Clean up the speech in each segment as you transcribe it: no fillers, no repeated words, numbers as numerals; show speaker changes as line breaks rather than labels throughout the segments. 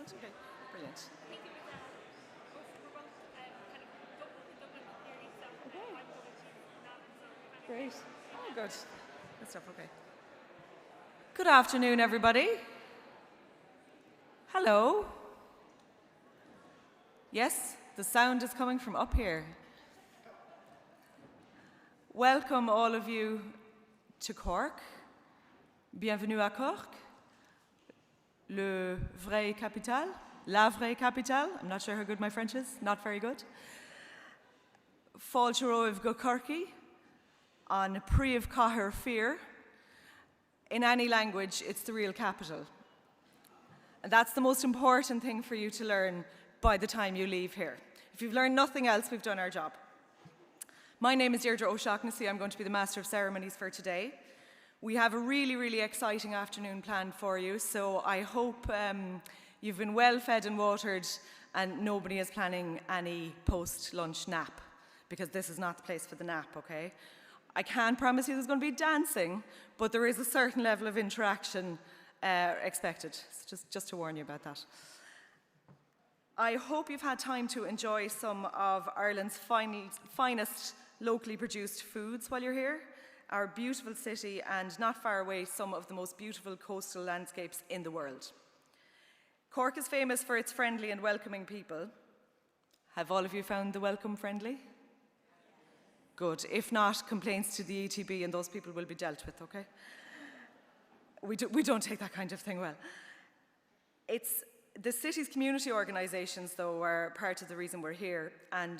Excellent. Okay, brilliant. Great. Oh, good. Good stuff. Okay. Good afternoon, everybody. Hello. Yes, the sound is coming from up here. Welcome, all of you, to Cork. Bienvenue à Cork, le vrai capitale, la vraie capitale. I'm not sure how good my French is, not very good. Fáilte roimh go Corky, on Príomh Cathair Fíor. In any language, it's the real capital. And that's the most important thing for you to learn by the time you leave here. If you've learned nothing else, we've done our job. My name is Deirdre O'Shaughnessy. I'm going to be the Master of Ceremonies for today. We have a really, really exciting afternoon planned for you, so I hope you've been well fed and watered and nobody is planning any post-lunch nap, because this is not the place for the nap, okay? I can't promise you there's going to be dancing, but there is a certain level of interaction expected, so just to warn you about that. I hope you've had time to enjoy some of Ireland's finest locally produced foods while you're here, our beautiful city, and not far away, some of the most beautiful coastal landscapes in the world. Cork is famous for its friendly and welcoming people. Have all of you found the welcome friendly? Good. If not, complaints to the ETB and those people will be dealt with, okay? We don't take that kind of thing well. The city's community organisations, though, are part of the reason we're here, and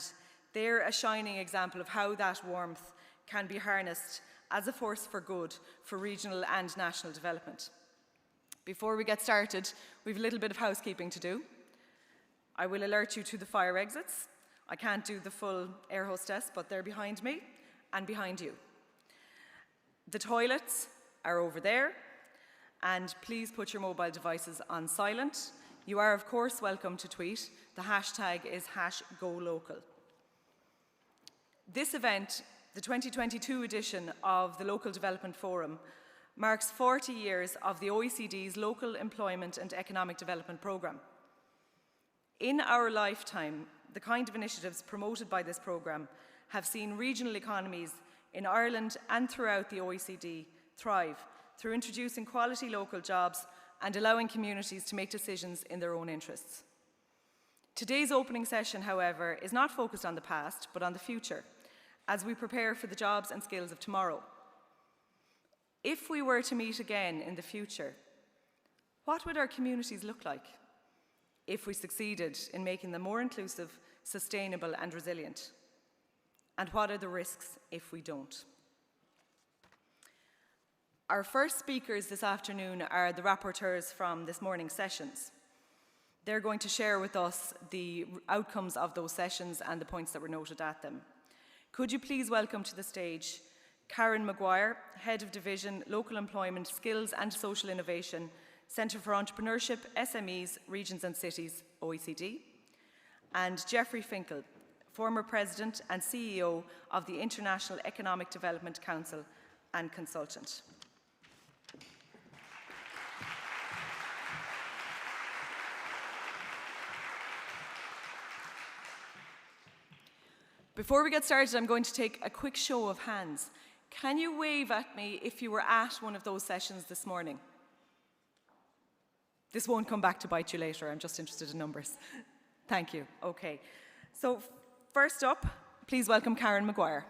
they're a shining example of how that warmth can be harnessed as a force for good for regional and national development. Before we get started, we've a little bit of housekeeping to do. I will alert you to the fire exits. I can't do the full air hostess, but they're behind me and behind you. The toilets are over there, and please put your mobile devices on silent. You are, of course, welcome to tweet. The hashtag is #GoLocal. This event, the 2022 edition of the Local Development Forum, marks 40 years of the OECD's Local Employment and Economic Development Programme. In our lifetime, the kind of initiatives promoted by this programme have seen regional economies in Ireland and throughout the OECD thrive through introducing quality local jobs and allowing communities to make decisions in their own interests. Today's opening session, however, is not focused on the past, but on the future, as we prepare for the jobs and skills of tomorrow. If we were to meet again in the future, what would our communities look like if we succeeded in making them more inclusive, sustainable and resilient? And what are the risks if we don't? Our first speakers this afternoon are the rapporteurs from this morning's sessions. They're going to share with us the outcomes of those sessions and the points that were noted at them. Could you please welcome to the stage Karen Maguire, Head of Division, Local Employment, Skills and Social Innovation, Centre for Entrepreneurship, SMEs, Regions and Cities, OECD, and Jeffrey Finkel, former President and CEO of the International Economic Development Council and consultant. Before we get started, I'm going to take a quick show of hands. Can you wave at me if you were at one of those sessions this morning? This won't come back to bite you later. I'm just interested in numbers. Thank you. Okay. So first up, please welcome Karen Maguire.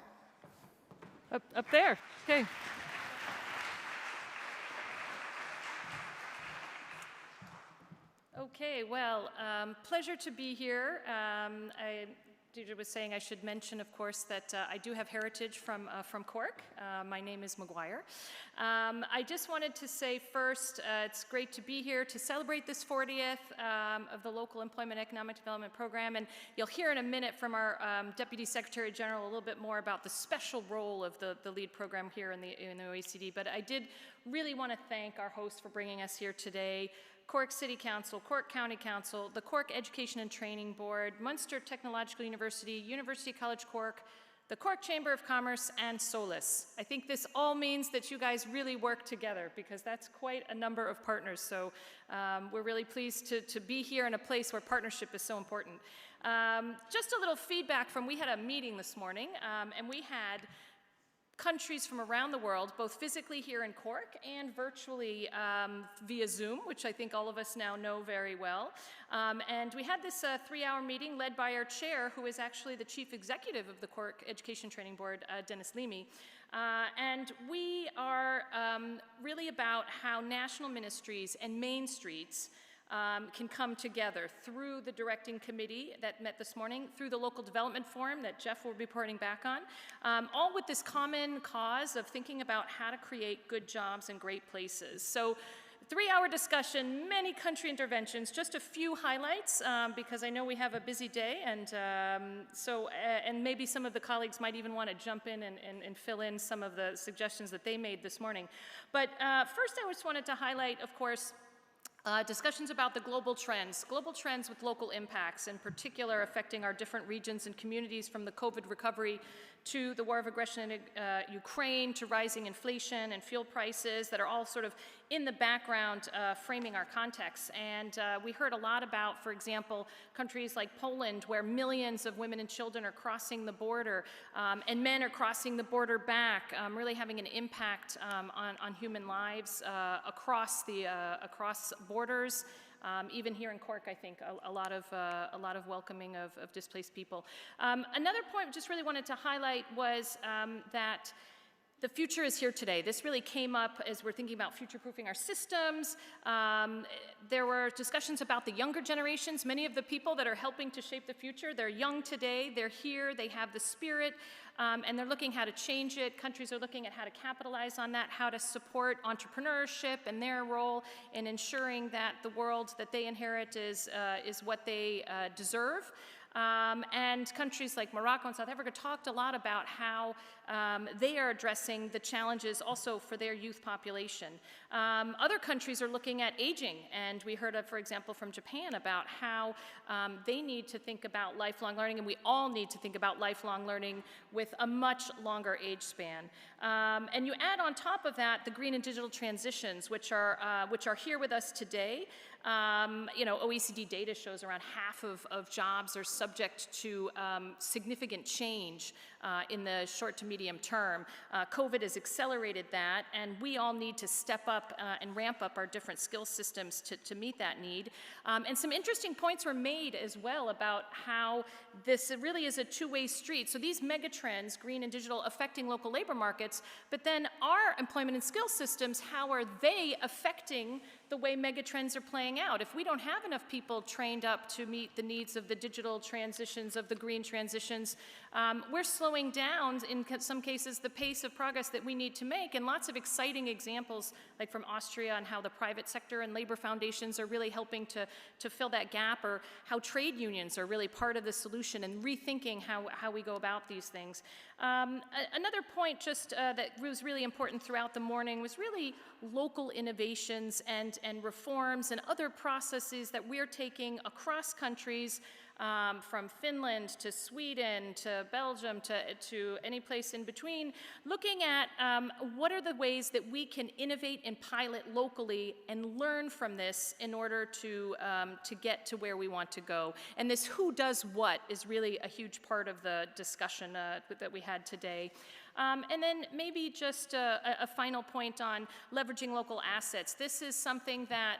Up there. Okay. Okay, well, pleasure to be here. Deirdre was saying I should mention, of course, that I do have heritage from Cork. My name is Maguire. I just wanted to say first, it's great to be here to celebrate this 40th of the Local Employment Economic Development Program, and you'll hear in a minute from our Deputy Secretary General a little bit more about the special role of the LEAD program here in the OECD. But I did really want to thank our host for bringing us here today. Cork City Council, Cork County Council, the Cork Education and Training Board, Munster Technological University, University College Cork, the Cork Chamber of Commerce, and Solus. I think this all means that you guys really work together, because that's quite a number of partners. So we're really pleased to be here in a place where partnership is so important. Just a little feedback we had a meeting this morning, and we had countries from around the world, both physically here in Cork and virtually via Zoom, which I think all of us now know very well. And we had this 3-hour meeting led by our chair, who is actually the chief executive of the Cork Education Training Board, Dennis Leamy. And we are really about how national ministries and main streets can come together through the directing committee that met this morning, through the local development forum that Jeff will be reporting back on, all with this common cause of thinking about how to create good jobs and great places. So 3-hour discussion, many country interventions, just a few highlights, because I know we have a busy day, and and maybe some of the colleagues might even want to jump in and fill in some of the suggestions that they made this morning. But first I just wanted to highlight, of course, discussions about the global trends with local impacts, in particular affecting our different regions and communities, from the COVID recovery to the war of aggression in Ukraine, to rising inflation and fuel prices that are all sort of in the background framing our context. And we heard a lot about, for example, countries like Poland, where millions of women and children are crossing the border, and men are crossing the border back, really having an impact on human lives across borders. Even here in Cork, I think a lot of welcoming of displaced people. Another point I just really wanted to highlight was that the future is here today. This really came up as we're thinking about future-proofing our systems. There were discussions about the younger generations. Many of the people that are helping to shape the future, they're young today, they're here, they have the spirit, and they're looking how to change it. Countries are looking at how to capitalize on that, how to support entrepreneurship and their role in ensuring that the world that they inherit is what they deserve. And countries like Morocco and South Africa talked a lot about how they are addressing the challenges also for their youth population. Other countries are looking at aging, and we heard, for example, from Japan about how they need to think about lifelong learning, and we all need to think about lifelong learning with a much longer age span. And you add on top of that the green and digital transitions, which are here with us today. OECD data shows around half of jobs are subject to significant change in the short to medium term. COVID has accelerated that, and we all need to step up and ramp up our different skill systems to meet that need. And some interesting points were made as well about how this really is a two-way street. So these megatrends, green and digital, affecting local labor markets, but then our employment and skill systems, how are they affecting the way megatrends are playing out? If we don't have enough people trained up to meet the needs of the digital transitions, of the green transitions, we're slowing down, in some cases, the pace of progress that we need to make. And lots of exciting examples, like from Austria, and how the private sector and labor foundations are really helping to fill that gap, or how trade unions are really part of the solution and rethinking how we go about these things. Another point just that was really important throughout the morning was really local innovations and reforms and other processes that we're taking across countries, from Finland to Sweden to Belgium to any place in between, looking at what are the ways that we can innovate and pilot locally and learn from this in order to get to where we want to go. And this who does what is really a huge part of the discussion that we had today. And then maybe just a final point on leveraging local assets. This is something that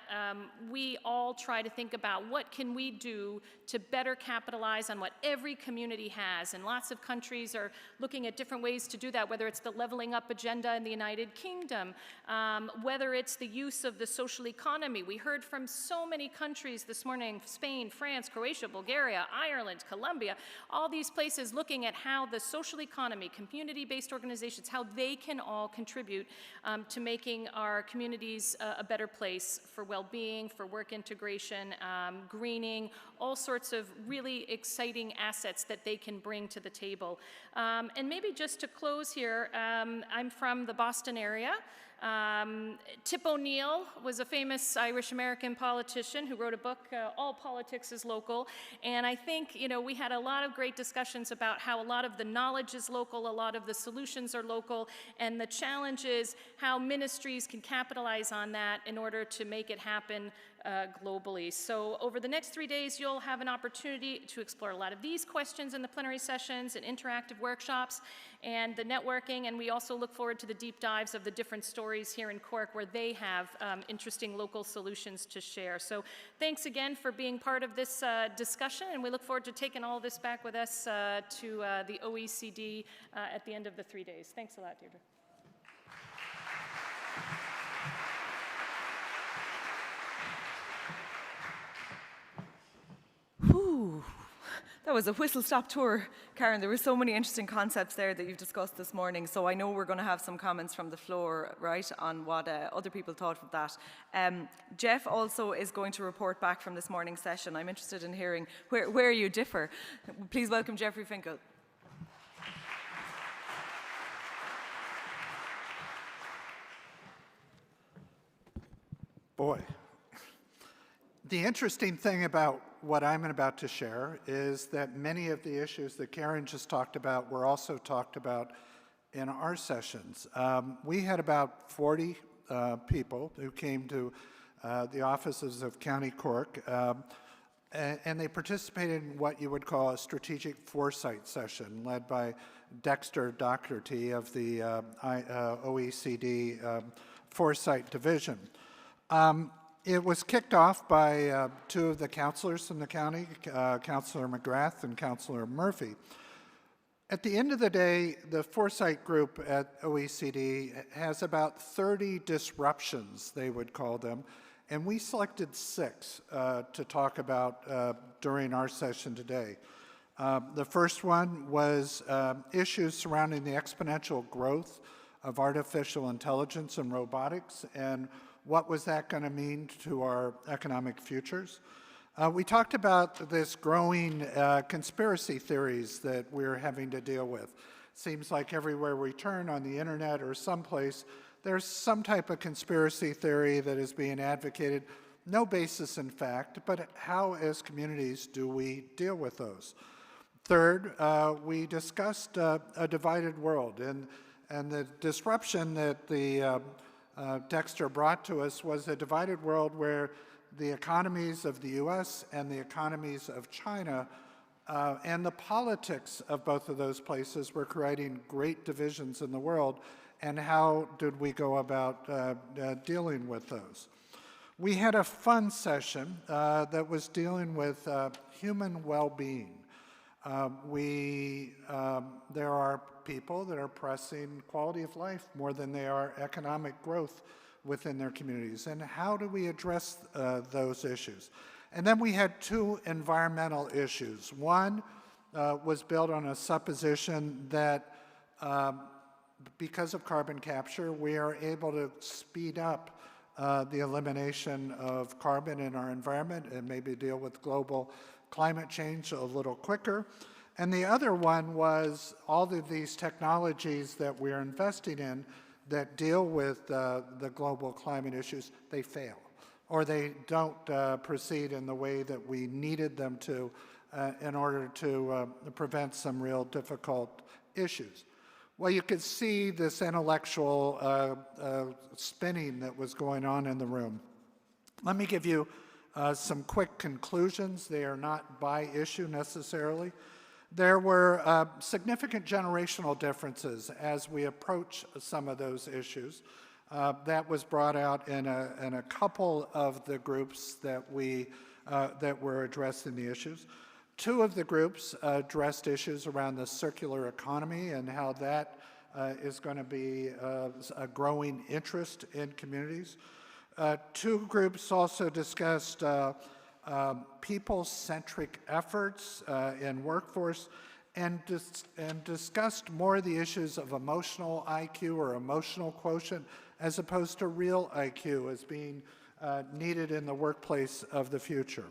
we all try to think about. What can we do to better capitalize on what every community has? And lots of countries are looking at different ways to do that, whether it's the leveling up agenda in the United Kingdom, whether it's the use of the social economy. We heard from so many countries this morning: Spain, France, Croatia, Bulgaria, Ireland, Colombia, all these places looking at how the social economy, community-based organizations, how they can all contribute to making our communities a better place for well-being, for work integration, greening, all sorts of really exciting assets that they can bring to the table. And maybe just to close here, I'm from the Boston area. Tip O'Neill was a famous Irish-American politician who wrote a book, All Politics is Local, and I think, you know, we had a lot of great discussions about how a lot of the knowledge is local, a lot of the solutions are local, and the challenge is how ministries can capitalize on that in order to make it happen globally. So over the next 3 days, you'll have an opportunity to explore a lot of these questions in the plenary sessions and interactive workshops and the networking, and we also look forward to the deep dives of the different stories here in Cork where they have interesting local solutions to share. So thanks again for being part of this discussion, and we look forward to taking all this back with us to the OECD at the end of the 3 days. Thanks a lot, Deirdre.
Whew. That was a whistle-stop tour, Karen. There were so many interesting concepts there that you've discussed this morning, so I know we're going to have some comments from the floor, right, on what other people thought of that. Jeff also is going to report back from this morning's session. I'm interested in hearing where you differ. Please welcome Jeffrey Finkel.
Boy, the interesting thing about what I'm about to share is that many of the issues that Karen just talked about were also talked about in our sessions. We had about 40 people who came to the offices of County Cork, and they participated in what you would call a strategic foresight session led by Dexter Docherty of the OECD Foresight Division. It was kicked off by two of the councillors from the county, Councillor McGrath and Councillor Murphy. At the end of the day, the Foresight Group at OECD has about 30 disruptions, they would call them, and we selected 6 to talk about during our session today. The first one was issues surrounding the exponential growth of artificial intelligence and robotics, and what was that going to mean to our economic futures? We talked about this growing conspiracy theories that we're having to deal with. Seems like everywhere we turn on the internet or someplace, there's some type of conspiracy theory that is being advocated. No basis in fact, but how as communities do we deal with those? Third, we discussed a divided world, and the disruption that the Dexter brought to us was a divided world where the economies of the US and the economies of China and the politics of both of those places were creating great divisions in the world, and how did we go about dealing with those? We had a fun session that was dealing with human well-being. There are people that are pressing quality of life more than they are economic growth within their communities, and how do we address those issues? And then we had 2 environmental issues. One was built on a supposition that because of carbon capture, we are able to speed up the elimination of carbon in our environment and maybe deal with global climate change a little quicker. And the other one was all of these technologies that we're investing in that deal with the global climate issues, they fail, or they don't proceed in the way that we needed them to in order to prevent some real difficult issues. Well, you could see this intellectual spinning that was going on in the room. Let me give you some quick conclusions. They are not by issue necessarily. There were significant generational differences as we approach some of those issues. That was brought out in a couple of the groups that were addressing the issues. 2 of the groups addressed issues around the circular economy and how that is going to be a growing interest in communities. 2 groups also discussed people-centric efforts in workforce and discussed more the issues of emotional IQ or emotional quotient as opposed to real IQ as being needed in the workplace of the future.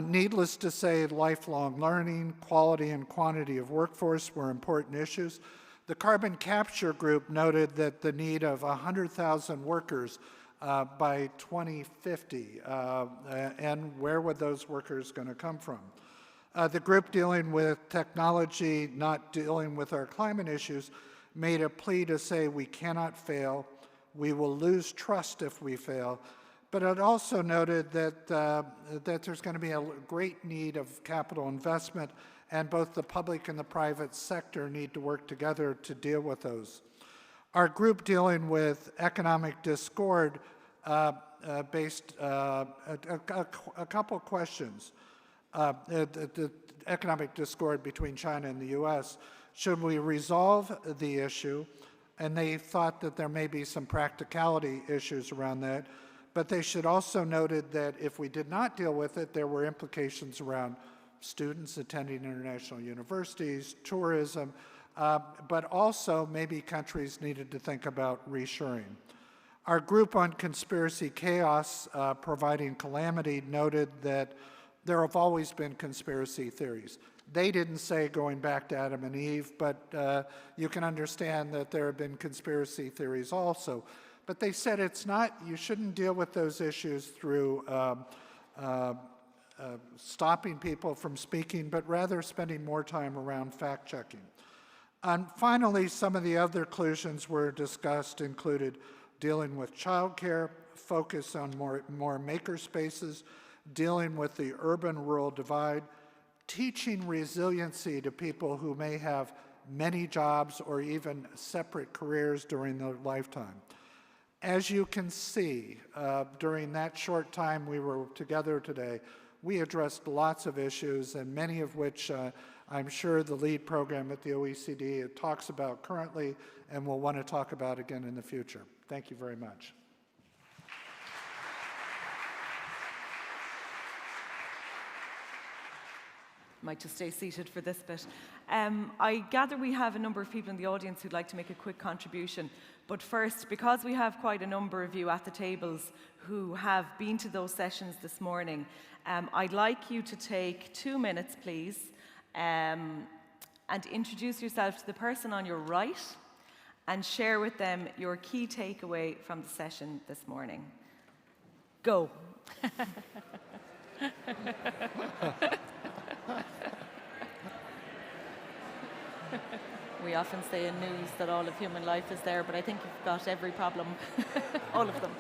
Needless to say, lifelong learning, quality and quantity of workforce were important issues. The carbon capture group noted that the need of 100,000 workers by 2050, and where would those workers going to come from? The group dealing with technology, not dealing with our climate issues, made a plea to say we cannot fail, we will lose trust if we fail, but it also noted that, that there's going to be a great need of capital investment, and both the public and the private sector need to work together to deal with those. Our group dealing with economic discord based a couple questions. The economic discord between China and the U.S. Should we resolve the issue? And they thought that there may be some practicality issues around that, but they should also noted that if we did not deal with it, there were implications around students attending international universities, tourism, but also maybe countries needed to think about reshoring. Our group on conspiracy chaos, providing calamity, noted that there have always been conspiracy theories. They didn't say going back to Adam and Eve, but you can understand that there have been conspiracy theories also. But they said it's not, you shouldn't deal with those issues through stopping people from speaking, but rather spending more time around fact-checking. And finally, some of the other conclusions were discussed included dealing with childcare, focus on more maker spaces, dealing with the urban-rural divide, teaching resiliency to people who may have many jobs or even separate careers during their lifetime. As you can see, during that short time we were together today, we addressed lots of issues, and many of which I'm sure the LEAD program at the OECD talks about currently and will want to talk about again in the future. Thank you very much.
Might just stay seated for this bit. I gather we have a number of people in the audience who'd like to make a quick contribution. But first, because we have quite a number of you at the tables who have been to those sessions this morning, I'd like you to take 2 minutes, please, and introduce yourself to the person on your right and share with them your key takeaway from the session this morning. Go. We often say in news that all of human life is there, but I think you've got every problem, all of them.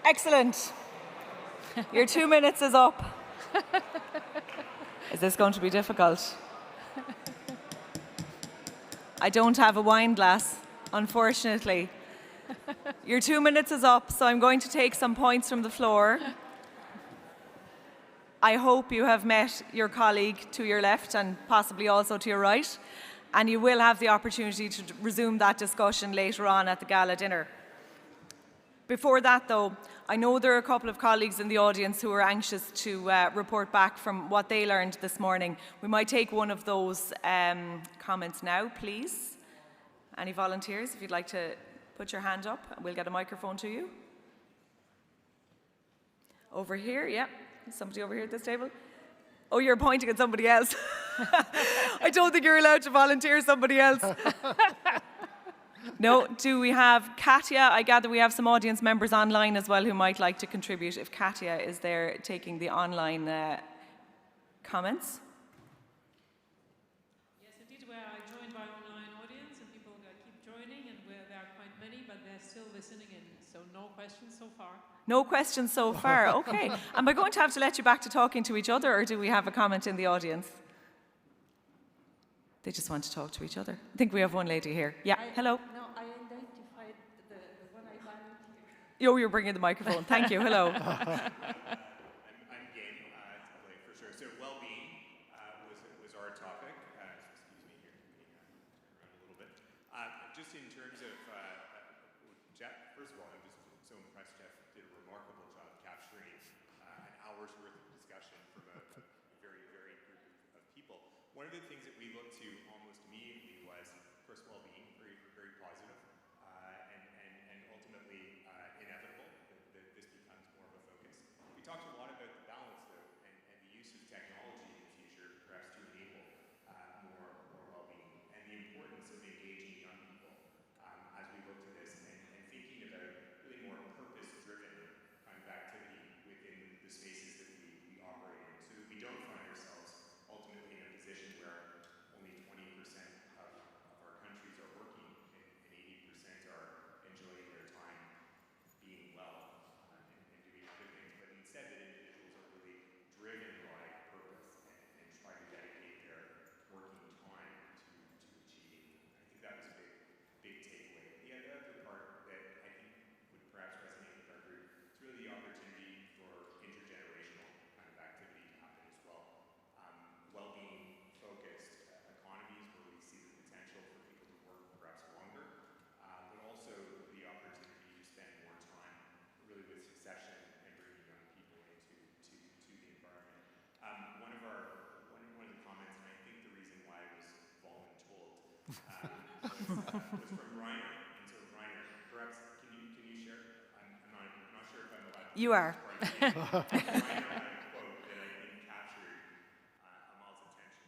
Excellent. Your 2 minutes is up. Is this going to be difficult? I don't have a wine glass, unfortunately. Your 2 minutes is up, so I'm going to take some points from the floor. I hope you have met your colleague to your left and possibly also to your right, and you will have the opportunity to resume that discussion later on at the gala dinner. Before that, though, I know there are a couple of colleagues in the audience who are anxious to report back from what they learned this morning. We might take one of those comments now, please. Any volunteers, if you'd like to put your hand up, we'll get a microphone to you. Over here, yeah. Somebody over here at this table. Oh, you're pointing at somebody else. I don't think you're allowed to volunteer somebody else. No, do we have Katya? I gather we have some audience members online as well who might like to contribute. If Katya is there taking the online comments.
Yes, indeed, where I joined by online audience and people keep joining and where there are quite many, but they're still listening in. So no questions so far.
No questions so far, okay. Am I going to have to let you back to talking to each other, or do we have a comment in the audience? They just want to talk to each other. I think we have one lady here. Yeah, hello.
No, I identified the one I volunteered.
Oh, you're bringing the microphone. Thank you, hello.
I'm game to play for sure. So well-being was our topic. Excuse me here, turn around a little bit. Just in terms of Jeff, first of all, I'm just so impressed. Jeff did a remarkable job capturing an hour's worth of discussion from a very varied group of people. One of the things that we looked to almost immediately was, of course, well-being, very, very positive, and ultimately inevitable that this becomes more of a focus. We talked a lot about the balance, though, and the use of technology in the future, perhaps to enable more well-being, and the importance of engaging young people as we look to this, and thinking about really more purpose-driven kind of activity within the spaces that we operate in, so that we don't find ourselves ultimately in a position where only 20% of our countries are working and 80% are enjoying their time being well and doing other things, but instead that individuals are really driven by purpose and try to dedicate their working time to achieving. I think that was a big takeaway. The other part that I think would perhaps resonate with our group is really the opportunity for intergenerational kind of activity to happen as well. Well-being focused economies where we see the potential for people to work perhaps longer, but also the opportunity to spend more time really with succession and bringing young people into the environment. One of the comments, and I think the reason why I was voluntold, was from Reiner. And so Reiner, perhaps can you share? I'm not sure if I'm allowed to.
You are.
Reiner had a quote that I think captured Amal's attention.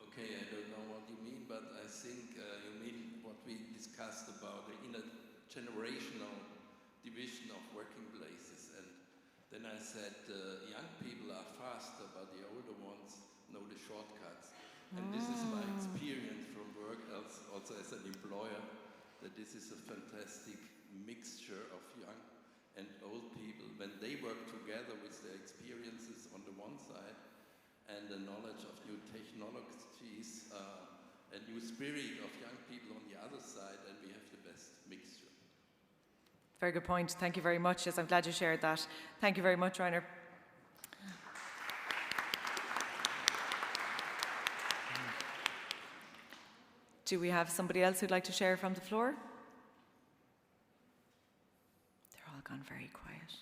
Okay, I don't know what you mean, but I think you mean what we discussed about the intergenerational division of working places. And then I said young people are faster, but the older ones know the shortcuts. And this is my experience from work, also as an employer, that this is a fantastic mixture of young and old people. When they work together with their experiences on the one side and the knowledge of new technologies and new spirit of young people on the other side, and we have the best mixture.
Very good point. Thank you very much. Yes, I'm glad you shared that. Thank you very much, Reiner. Do we have somebody else who'd like to share from the floor? They're all gone very quiet.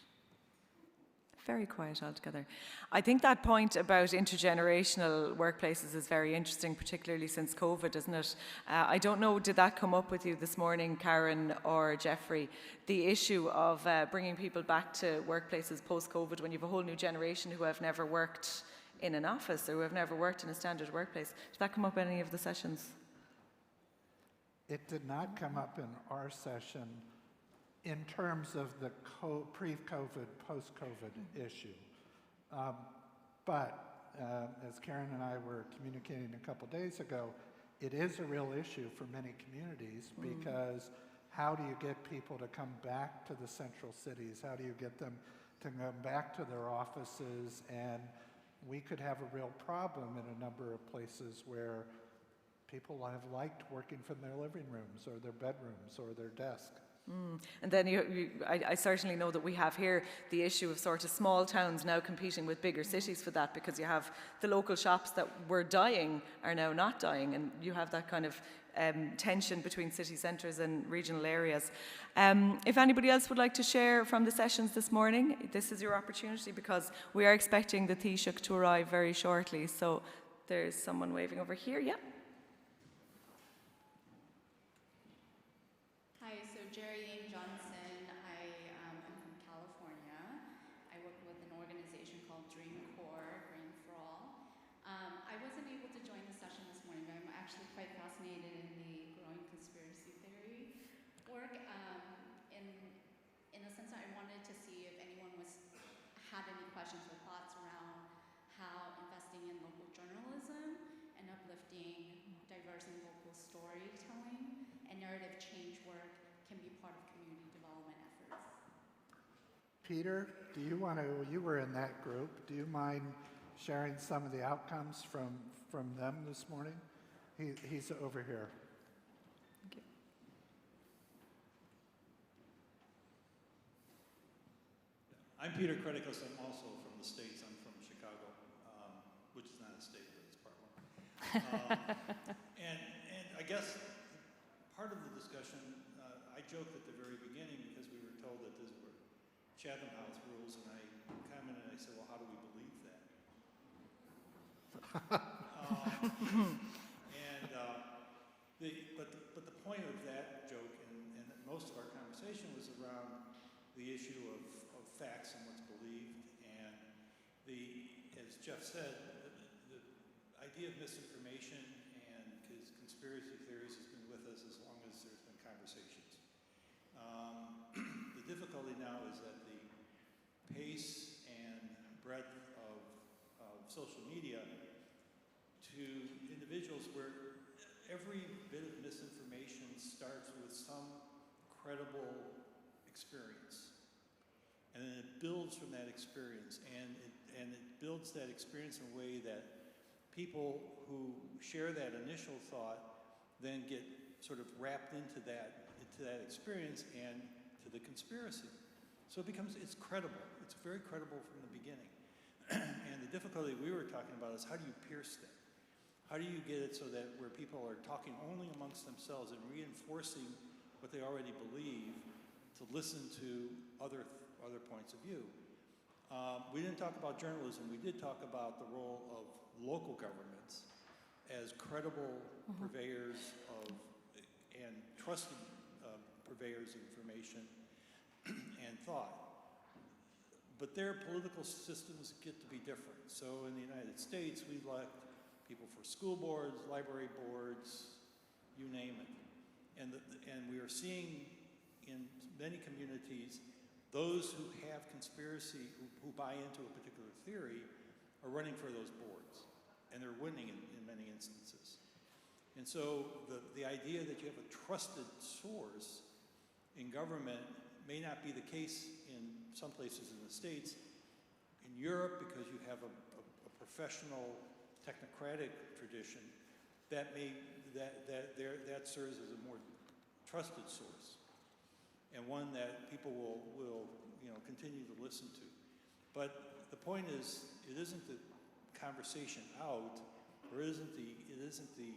Very quiet altogether. I think that point about intergenerational workplaces is very interesting, particularly since COVID, isn't it? I don't know, did that come up with you this morning, Karen or Jeffrey? The issue of bringing people back to workplaces post-COVID when you have a whole new generation who have never worked in an office or who have never worked in a standard workplace. Did that come up in any of the sessions?
It did not come up in our session in terms of the pre-COVID, post-COVID issue. But as Karen and I were communicating a couple days ago, it is a real issue for many communities because how do you get people to come back to the central cities? How do you get them to come back to their offices? And we could have a real problem in a number of places where people have liked working from their living rooms or their bedrooms or their desk.
And then I certainly know that we have here the issue of sort of small towns now competing with bigger cities for that, because you have the local shops that were dying are now not dying, and you have that kind of tension between city centres and regional areas. If anybody else would like to share from the sessions this morning, this is your opportunity, because we are expecting the Taoiseach to arrive very shortly. So there's someone waving over here. Yeah.
Hi, so Jerry Johnson. I am from California. had any questions or thoughts around how investing in local journalism and uplifting diverse and local storytelling and narrative change work can be part of community development efforts.
Peter, do you want to, you were in that group, do you mind sharing some of the outcomes from them this morning? He's over here.
Thank you.
I'm Peter Kretikos. I'm also from the States. I'm from Chicago, which is not a state, but it's part one. And I guess part of the discussion, I joked at the very beginning because we were told that these were Chatham House rules, and I commented, I said, well, how do we believe that? But the point of that joke and most of our conversation was around the issue of facts and what's believed, and as Jeff said, the idea of misinformation and conspiracy theories has been with us as long as there's been conversations. The difficulty now is that the pace and breadth of social media to individuals where every bit of misinformation starts with some credible experience. And then it builds from that experience, and it builds that experience in a way that people who share that initial thought then get sort of wrapped into that experience and to the conspiracy. So it's credible. It's very credible from the beginning. And the difficulty we were talking about is how do you pierce that? How do you get it so that where people are talking only amongst themselves and reinforcing what they already believe, to listen to other points of view? We didn't talk about journalism. We did talk about the role of local governments as credible purveyors of and trusted purveyors of information and thought. But their political systems get to be different. So in the United States, we elect people for school boards, library boards, you name it. And we are seeing in many communities, those who have conspiracy, who buy into a particular theory, are running for those boards. And they're winning in many instances. And so the idea that you have a trusted source in government may not be the case in some places in the States. In Europe, because you have a professional, technocratic tradition, that serves as a more trusted source, and one that people will continue to listen to. But the point is, it isn't the conversation out, or it isn't the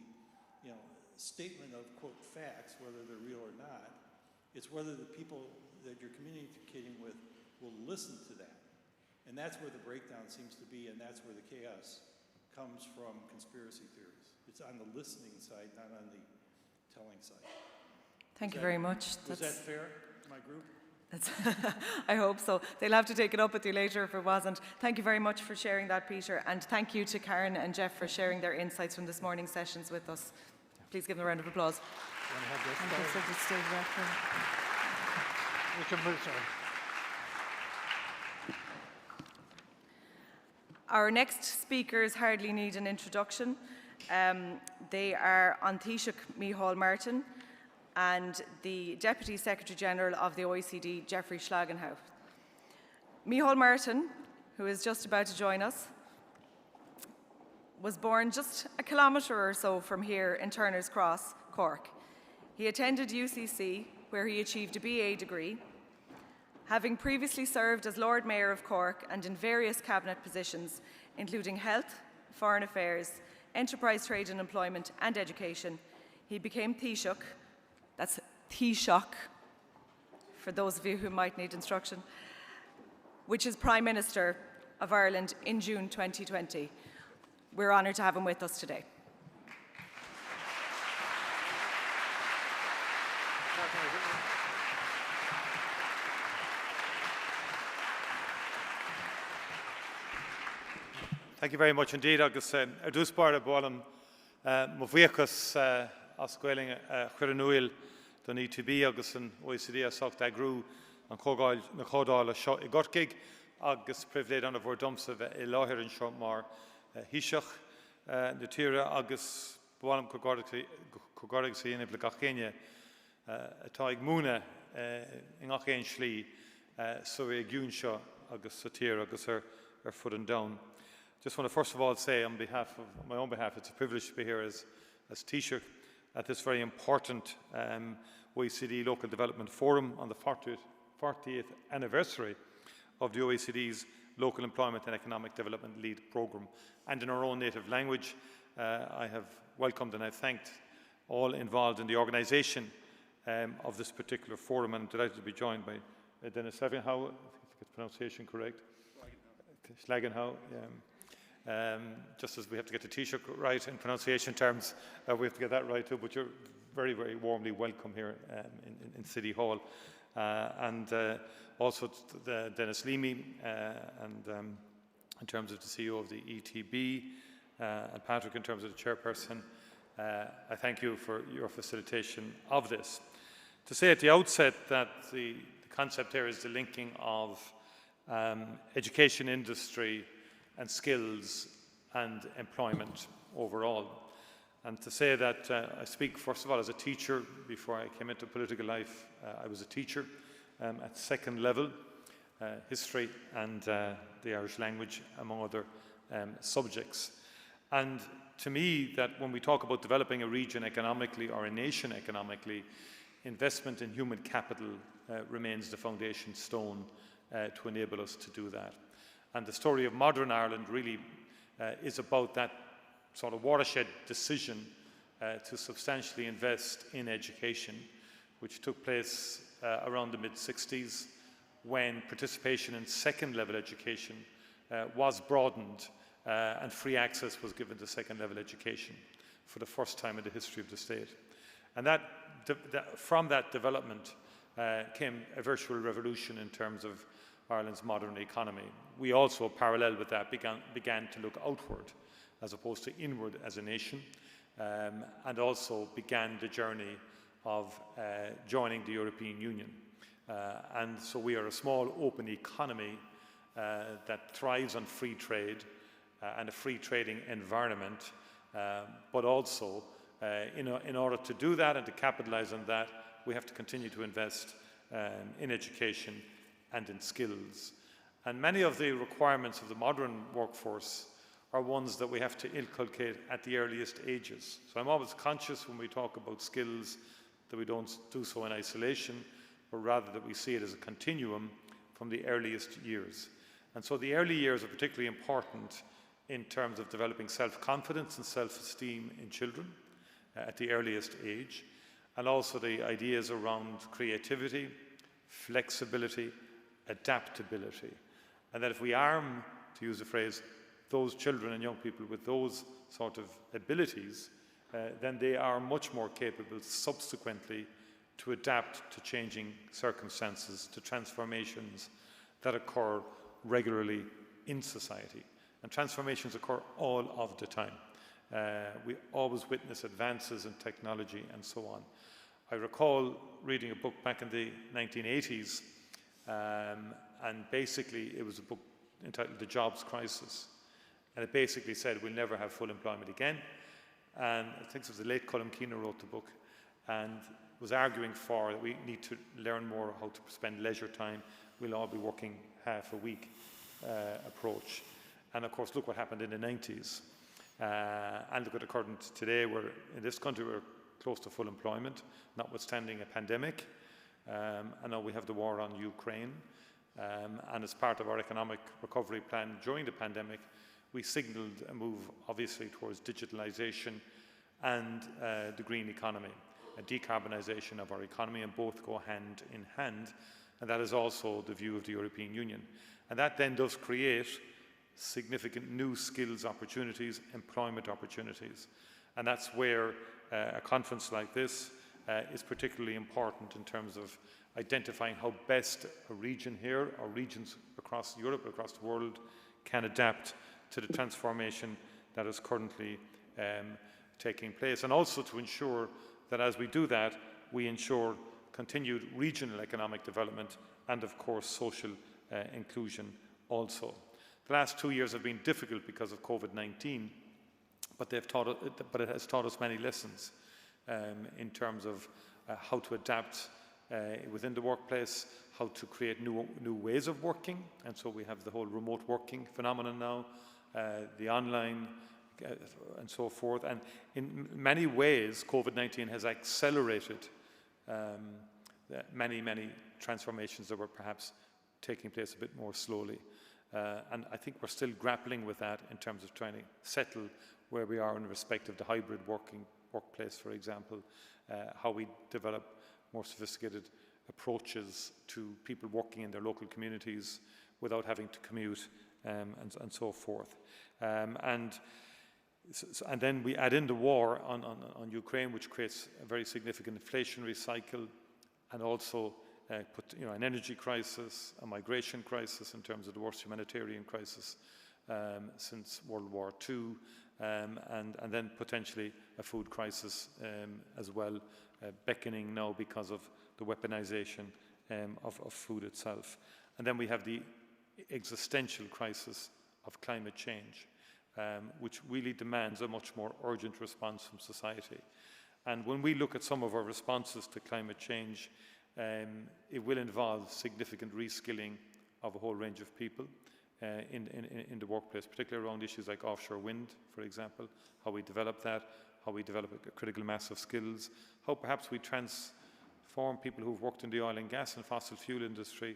statement of quote facts, whether they're real or not. It's whether the people that you're communicating with will listen to that. And that's where the breakdown seems to be, and that's where the chaos comes from conspiracy theories. It's on the listening side, not on the telling side.
Thank you very much.
Was that fair, my group?
I hope so. They'll have to take it up with you later if it wasn't. Thank you very much for sharing that, Peter, and thank you to Karen and Jeff for sharing their insights from this morning's sessions with us. Please give them a round of applause.
Thank you,
so just stay back there.
We can move, sorry.
Our next speakers hardly need an introduction. They are An Taoiseach Micheál Martin and the Deputy Secretary General of the OECD, Jeffrey Schlagenhaupt. Micheál Martin, who is just about to join us, was born just a kilometre or so from here in Turner's Cross, Cork. He attended UCC, where he achieved a BA degree, having previously served as Lord Mayor of Cork and in various cabinet positions, including health, foreign affairs, enterprise, trade and employment, and education. He became Taoiseach, that's Taoiseach, for those of you who might need instruction, which is Prime Minister of Ireland in June 2020. We're honoured to have him with us today.
Thank you very much indeed. Agus dúspar a bálam mo bhuíochas as ghuailing chuireanúil don ETB agus an OECD a socht agrú an chódáil na chódáil seo I gcorcaig agus privléad an bhór domsa bheith I láthir an seo mar híiseach na tíre agus bhálam cogáirigh sa inibh le gachéine atá ag múna I ngachéin slí so é giún seo agus sa tíre agus ar fud an down. Just want to first of all say on my own behalf, it's a privilege to be here as Taoiseach at this very important OECD Local Development Forum on the 40th anniversary of the OECD's Local Employment and Economic Development Lead Programme. And in our own native language, I have welcomed and I've thanked all involved in the organisation of this particular forum, and I'm delighted to be joined by Dennis Slagenhow, if I get the pronunciation correct. Slagenhow, just as we have to get the Taoiseach right in pronunciation terms, we have to get that right too, but you're very, very warmly welcome here in City Hall. And also Dennis Leamy, and in terms of the CEO of the ETB, and Patrick in terms of the chairperson. I thank you for your facilitation of this. To say at the outset that the concept here is the linking of education, industry and skills and employment overall. And to say that I speak first of all as a teacher. Before I came into political life, I was a teacher at second level, history and the Irish language, among other subjects. And to me, that when we talk about developing a region economically or a nation economically, investment in human capital remains the foundation stone to enable us to do that. And the story of modern Ireland really is about that sort of watershed decision to substantially invest in education, which took place around the mid-60s, when participation in second-level education was broadened and free access was given to second-level education for the first time in the history of the state. And from that development came a virtual revolution in terms of Ireland's modern economy. We also, parallel with that, began to look outward as opposed to inward as a nation, and also began the journey of joining the European Union. And so we are a small open economy that thrives on free trade and a free trading environment, but also in order to do that and to capitalise on that, we have to continue to invest in education and in skills. And many of the requirements of the modern workforce are ones that we have to inculcate at the earliest ages. So I'm always conscious when we talk about skills that we don't do so in isolation, but rather that we see it as a continuum from the earliest years. And so the early years are particularly important in terms of developing self-confidence and self-esteem in children at the earliest age, and also the ideas around creativity, flexibility, adaptability. And that if we arm, to use the phrase, those children and young people with those sort of abilities, then they are much more capable subsequently to adapt to changing circumstances, to transformations that occur regularly in society. And transformations occur all of the time. We always witness advances in technology and so on. I recall reading a book back in the 1980s, and basically it was a book entitled The Jobs Crisis. And it basically said we'll never have full employment again. And I think it was the late Colm Keane who wrote the book and was arguing for that we need to learn more how to spend leisure time. We'll all be working half a week approach. And of course, look what happened in the 90s. And look what occurred today, where in this country we're close to full employment, notwithstanding a pandemic. And now we have the war on Ukraine. And as part of our economic recovery plan during the pandemic, we signalled a move, obviously, towards digitalisation and the green economy, a decarbonisation of our economy, and both go hand in hand. And that is also the view of the European Union. And that then does create significant new skills opportunities, employment opportunities. And that's where a conference like this is particularly important in terms of identifying how best a region here, or regions across Europe, across the world, can adapt to the transformation that is currently taking place. And also to ensure that as we do that, we ensure continued regional economic development and, of course, social inclusion also. The last 2 years have been difficult because of COVID-19, but it has taught us many lessons in terms of how to adapt within the workplace, how to create new ways of working, and so we have the whole remote working phenomenon now, the online, and so forth. And in many ways, COVID-19 has accelerated many transformations that were perhaps taking place a bit more slowly. And I think we're still grappling with that in terms of trying to settle where we are in respect of the hybrid workplace, for example, how we develop more sophisticated approaches to people working in their local communities without having to commute, and so forth. And then we add in the war on Ukraine, which creates a very significant inflationary cycle, and also an energy crisis, a migration crisis in terms of the worst humanitarian crisis since World War II, and then potentially a food crisis as well, beckoning now because of the weaponization of food itself. And then we have the existential crisis of climate change, which really demands a much more urgent response from society. And when we look at some of our responses to climate change, it will involve significant reskilling of a whole range of people in the workplace, particularly around issues like offshore wind, for example, how we develop that, how we develop a critical mass of skills, how perhaps we transform people who've worked in the oil and gas and fossil fuel industry,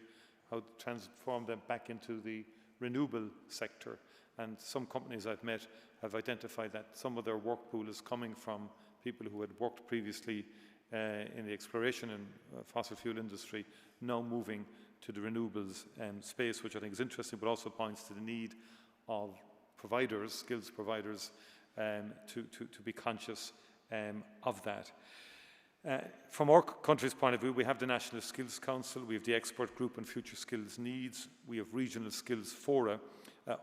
how to transform them back into the renewable sector. And some companies I've met have identified that some of their work pool is coming from people who had worked previously in the exploration and fossil fuel industry, now moving to the renewables space, which I think is interesting, but also points to the need of providers, skills providers, to be conscious of that. From our country's point of view, we have the National Skills Council, we have the Expert Group on Future Skills Needs, we have regional skills fora,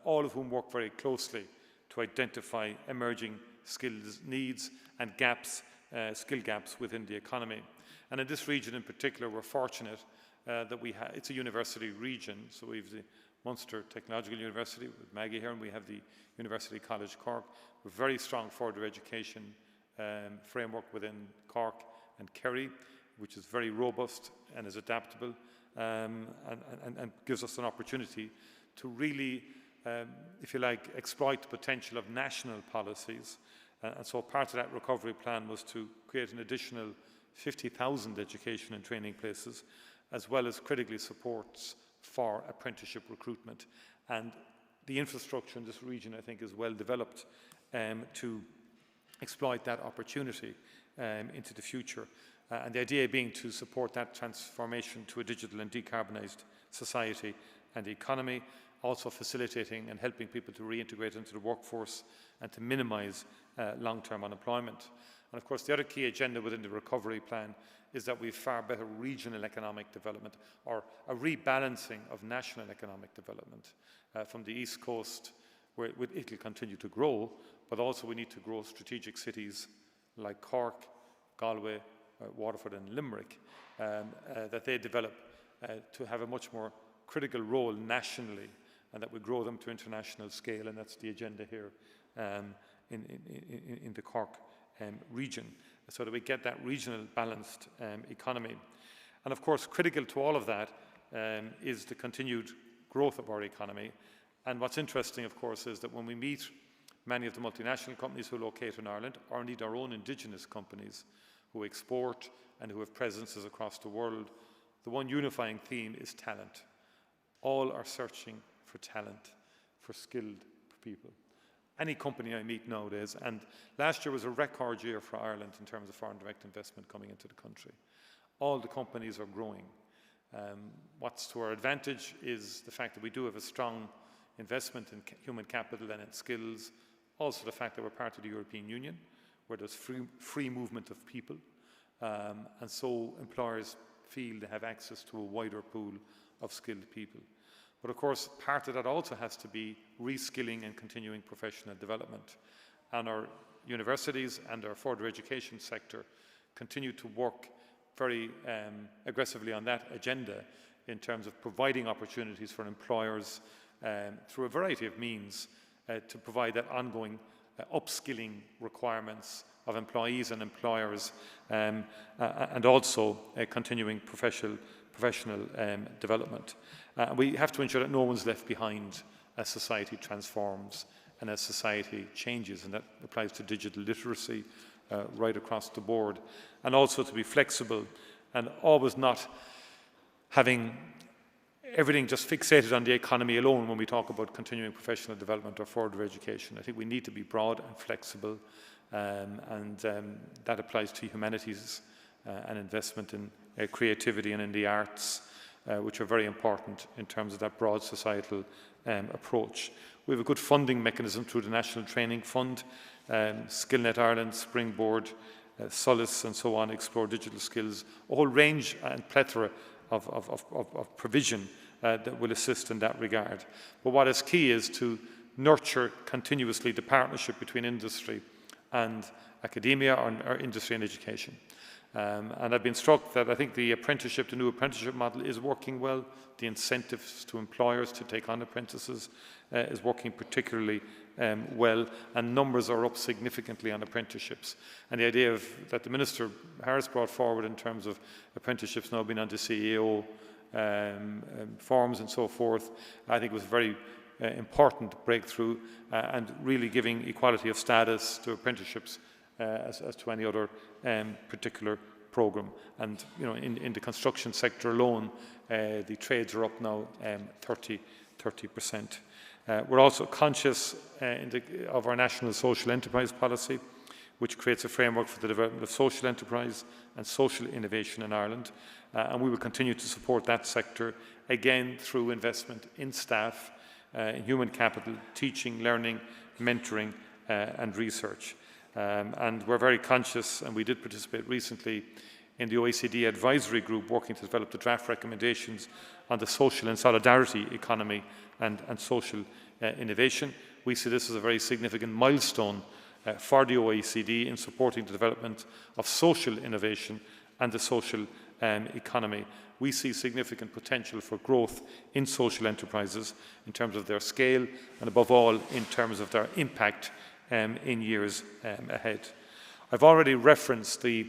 all of whom work very closely to identify emerging skills needs and gaps, skill gaps within the economy. And in this region in particular, we're fortunate that it's a university region, so we have the Munster Technological University with Maggie here, and we have the University College Cork, with very strong further education framework within Cork and Kerry, which is very robust and is adaptable, and gives us an opportunity to really, if you like, exploit the potential of national policies. And so part of that recovery plan was to create an additional 50,000 education and training places, as well as critically supports for apprenticeship recruitment. And the infrastructure in this region, I think, is well developed to exploit that opportunity into the future. And the idea being to support that transformation to a digital and decarbonised society and economy, also facilitating and helping people to reintegrate into the workforce and to minimise long-term unemployment. And of course, the other key agenda within the recovery plan is that we have far better regional economic development, or a rebalancing of national economic development from the East Coast, where it will continue to grow, but also we need to grow strategic cities like Cork, Galway, Waterford and Limerick, that they develop to have a much more critical role nationally, and that we grow them to international scale, and that's the agenda here in the Cork region, so that we get that regional balanced economy. And of course, critical to all of that is the continued growth of our economy. And what's interesting, of course, is that when we meet many of the multinational companies who locate in Ireland, or indeed our own indigenous companies who export and who have presences across the world, the one unifying theme is talent. All are searching for talent, for skilled people. Any company I meet nowadays, and last year was a record year for Ireland in terms of foreign direct investment coming into the country. All the companies are growing. What's to our advantage is the fact that we do have a strong investment in human capital and in skills, also the fact that we're part of the European Union, where there's free movement of people, and so employers feel they have access to a wider pool of skilled people. But of course, part of that also has to be reskilling and continuing professional development. And our universities and our further education sector continue to work very aggressively on that agenda in terms of providing opportunities for employers through a variety of means to provide that ongoing upskilling requirements of employees and employers, and also continuing professional development. We have to ensure that no one's left behind as society transforms and as society changes, and that applies to digital literacy right across the board, and also to be flexible and always not having everything just fixated on the economy alone when we talk about continuing professional development or further education. I think we need to be broad and flexible, and that applies to humanities and investment in creativity and in the arts, which are very important in terms of that broad societal approach. We have a good funding mechanism through the National Training Fund, SkillNet Ireland, Springboard, Solace and so on, Explore Digital Skills, a whole range and plethora of provision that will assist in that regard. But what is key is to nurture continuously the partnership between industry and academia, or industry and education. And I've been struck that I think the new apprenticeship model is working well. The incentives to employers to take on apprentices is working particularly well, and numbers are up significantly on apprenticeships. And the idea that the Minister Harris brought forward in terms of apprenticeships now being on the CEO forms and so forth, I think was a very important breakthrough, and really giving equality of status to apprenticeships as to any other particular programme. And in the construction sector alone, the trades are up now 30%. We're also conscious of our national social enterprise policy, which creates a framework for the development of social enterprise and social innovation in Ireland. And we will continue to support that sector, again, through investment in staff, in human capital, teaching, learning, mentoring, and research. And we're very conscious, and we did participate recently in the OECD advisory group working to develop the draft recommendations on the social and solidarity economy and social innovation. We see this as a very significant milestone for the OECD in supporting the development of social innovation and the social economy. We see significant potential for growth in social enterprises in terms of their scale and, above all, in terms of their impact in years ahead. I've already referenced the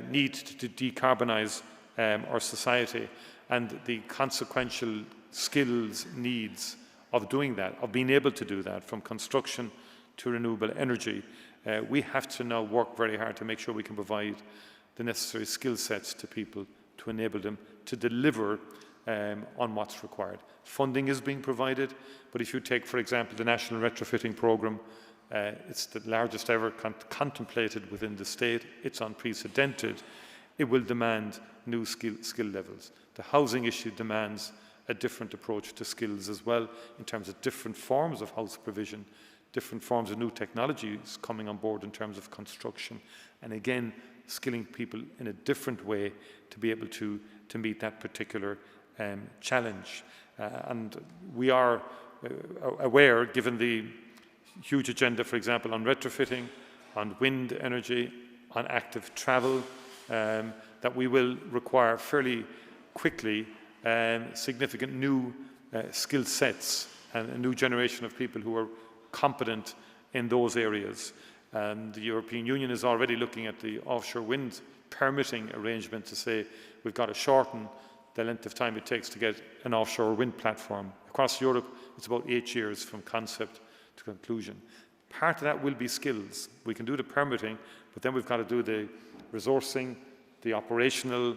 need to decarbonise our society and the consequential skills needs of doing that, of being able to do that, from construction to renewable energy. We have to now work very hard to make sure we can provide the necessary skill sets to people to enable them to deliver on what's required. Funding is being provided, but if you take, for example, the National Retrofitting Programme, it's the largest ever contemplated within the state. It's unprecedented. It will demand new skill levels. The housing issue demands a different approach to skills as well, in terms of different forms of house provision, different forms of new technologies coming on board in terms of construction, and again, skilling people in a different way to be able to meet that particular challenge. And we are aware, given the huge agenda, for example, on retrofitting, on wind energy, on active travel, that we will require fairly quickly significant new skill sets and a new generation of people who are competent in those areas. And the European Union is already looking at the offshore wind permitting arrangement to say we've got to shorten the length of time it takes to get an offshore wind platform. Across Europe, it's about 8 years from concept to conclusion. Part of that will be skills. We can do the permitting, but then we've got to do the resourcing, the operational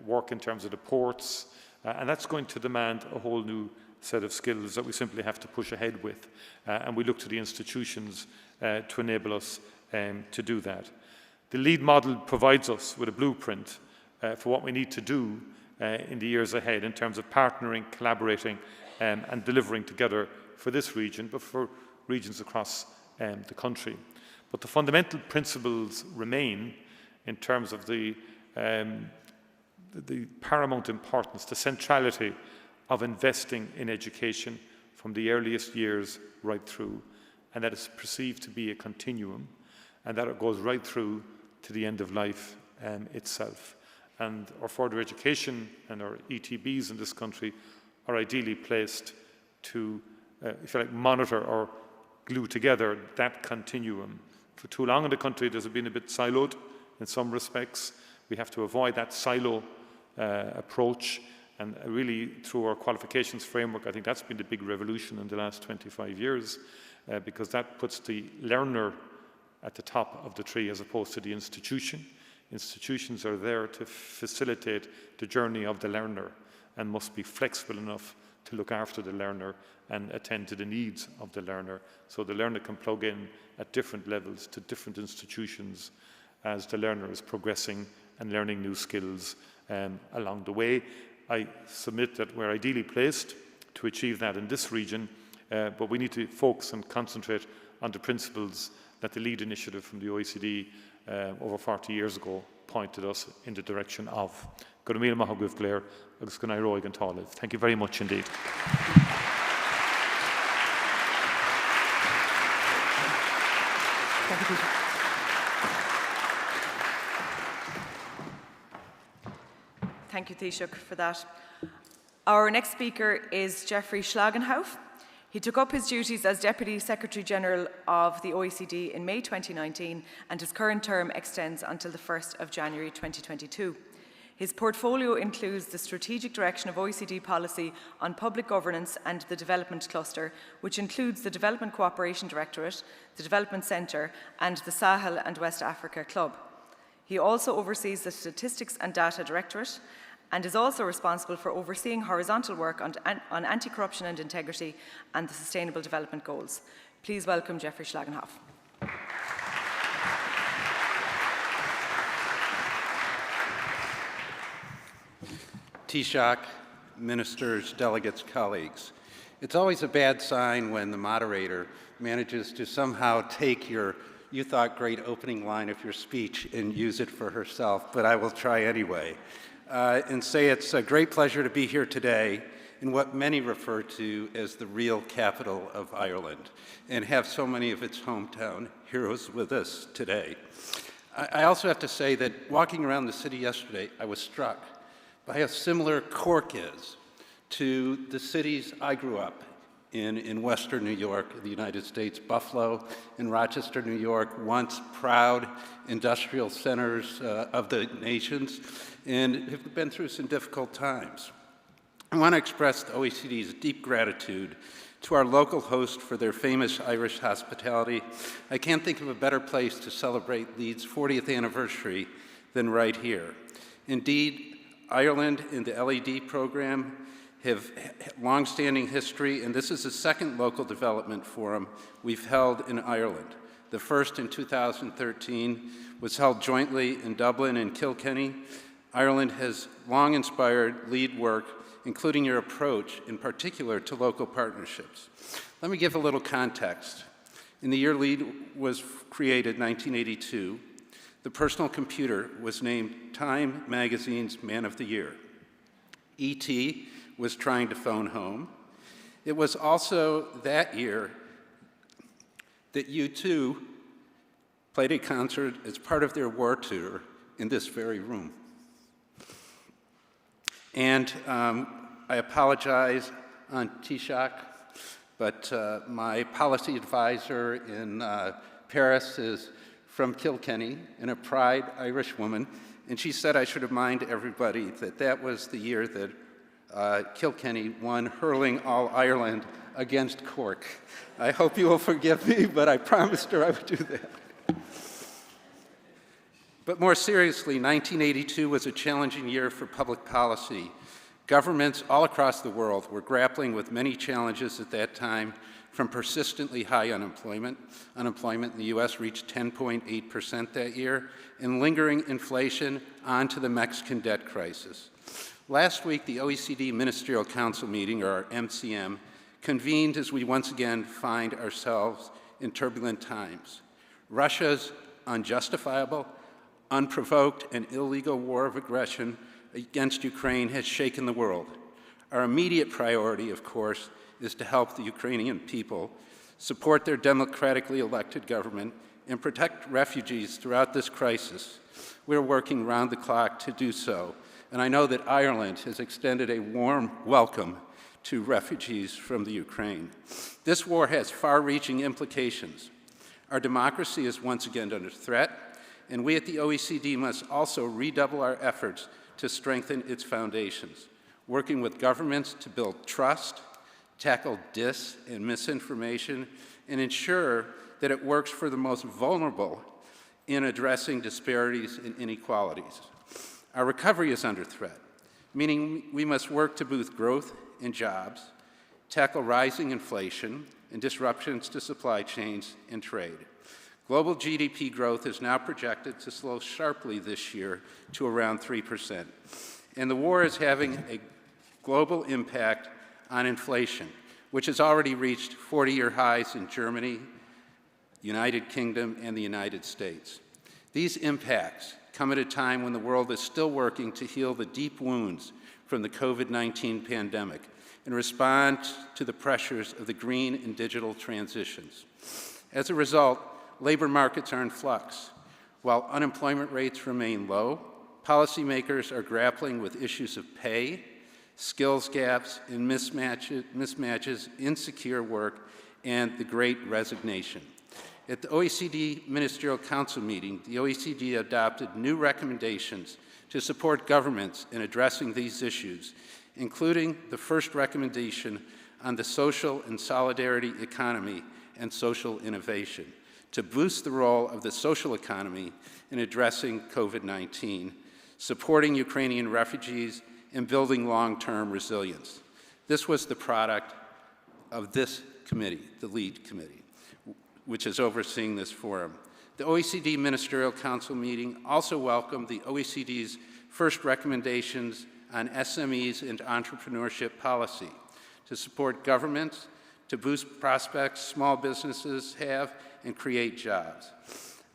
work in terms of the ports, and that's going to demand a whole new set of skills that we simply have to push ahead with, and we look to the institutions to enable us to do that. The LEAD model provides us with a blueprint for what we need to do in the years ahead in terms of partnering, collaborating, and delivering together for this region, but for regions across the country. But the fundamental principles remain in terms of the paramount importance, the centrality of investing in education from the earliest years right through, and that is perceived to be a continuum, and that it goes right through to the end of life itself. And our further education and our ETBs in this country are ideally placed to, if you like, monitor or glue together that continuum. For too long in the country, there's been a bit siloed in some respects. We have to avoid that silo approach, and really through our qualifications framework, I think that's been the big revolution in the last 25 years, because that puts the learner at the top of the tree as opposed to the institution. Institutions are there to facilitate the journey of the learner and must be flexible enough to look after the learner and attend to the needs of the learner, so the learner can plug in at different levels to different institutions as the learner is progressing and learning new skills along the way. I submit that we're ideally placed to achieve that in this region, but we need to focus and concentrate on the principles that the LEAD initiative from the OECD over 40 years ago pointed us in the direction of. Go míle maith agaibh Claire, agus go raibh an tálamh. Thank you very much indeed.
Thank you, Peter. Thank you, Taoiseach, for that. Our next speaker is Jeffrey Schlagenhauf. He took up his duties as Deputy Secretary-General of the OECD in May 2019, and his current term extends until the 1st of January 2022. His portfolio includes the strategic direction of OECD policy on public governance and the development cluster, which includes the Development Cooperation Directorate, the Development Centre, and the Sahel and West Africa Club. He also oversees the Statistics and Data Directorate and is also responsible for overseeing horizontal work on anti-corruption and integrity and the Sustainable Development Goals. Please welcome Jeffrey Schlagenhauf.
Taoiseach, ministers, delegates, colleagues. It's always a bad sign when the moderator manages to somehow take your "you thought great" opening line of your speech and use it for herself, but I will try anyway. And say it's a great pleasure to be here today in what many refer to as the real capital of Ireland, and have so many of its hometown heroes with us today. I also have to say that walking around the city yesterday, I was struck by how similar Cork is to the cities I grew up in Western New York, the United States. Buffalo and Rochester, New York, once proud industrial centers of the nations, and have been through some difficult times. I want to express the OECD's deep gratitude to our local host for their famous Irish hospitality. I can't think of a better place to celebrate LEAD's 40th anniversary than right here. Indeed, Ireland and the LED program have long-standing history, and this is the second local development forum we've held in Ireland. The first in 2013 was held jointly in Dublin and Kilkenny. Ireland has long inspired LEAD work, including your approach, in particular, to local partnerships. Let me give a little context. In the year LEAD was created, 1982, the personal computer was named Time Magazine's Man of the Year. E.T. was trying to phone home. It was also that year that U2 played a concert as part of their war tour in this very room. And I apologize on Taoiseach, but my policy advisor in Paris is from Kilkenny and a proud Irish woman, and she said I should remind everybody that that was the year that Kilkenny won hurling All-Ireland against Cork. I hope you will forgive me, but I promised her I would do that. But more seriously, 1982 was a challenging year for public policy. Governments all across the world were grappling with many challenges at that time, from persistently high unemployment. Unemployment in the US reached 10.8% that year, and lingering inflation onto the Mexican debt crisis. Last week, the OECD Ministerial Council meeting, or our MCM, convened as we once again find ourselves in turbulent times. Russia's unjustifiable, unprovoked, and illegal war of aggression against Ukraine has shaken the world. Our immediate priority, of course, is to help the Ukrainian people, support their democratically elected government, and protect refugees throughout this crisis. We're working round the clock to do so, and I know that Ireland has extended a warm welcome to refugees from the Ukraine. This war has far-reaching implications. Our democracy is once again under threat, and we at the OECD must also redouble our efforts to strengthen its foundations, working with governments to build trust, tackle dis and misinformation, and ensure that it works for the most vulnerable in addressing disparities and inequalities. Our recovery is under threat, meaning we must work to boost growth and jobs, tackle rising inflation and disruptions to supply chains and trade. Global GDP growth is now projected to slow sharply this year to around 3%. And the war is having a global impact on inflation, which has already reached 40-year highs in Germany, United Kingdom, and the United States. These impacts come at a time when the world is still working to heal the deep wounds from the COVID-19 pandemic and respond to the pressures of the green and digital transitions. As a result, labor markets are in flux. While unemployment rates remain low, policymakers are grappling with issues of pay, skills gaps, and mismatches, insecure work, and the Great Resignation. At the OECD Ministerial Council meeting, the OECD adopted new recommendations to support governments in addressing these issues, including the first recommendation on the social and solidarity economy and social innovation, to boost the role of the social economy in addressing COVID-19, supporting Ukrainian refugees, and building long-term resilience. This was the product of this committee, the lead committee, which is overseeing this forum. The OECD Ministerial Council meeting also welcomed the OECD's first recommendations on SMEs and entrepreneurship policy to support governments, to boost prospects small businesses have, and create jobs.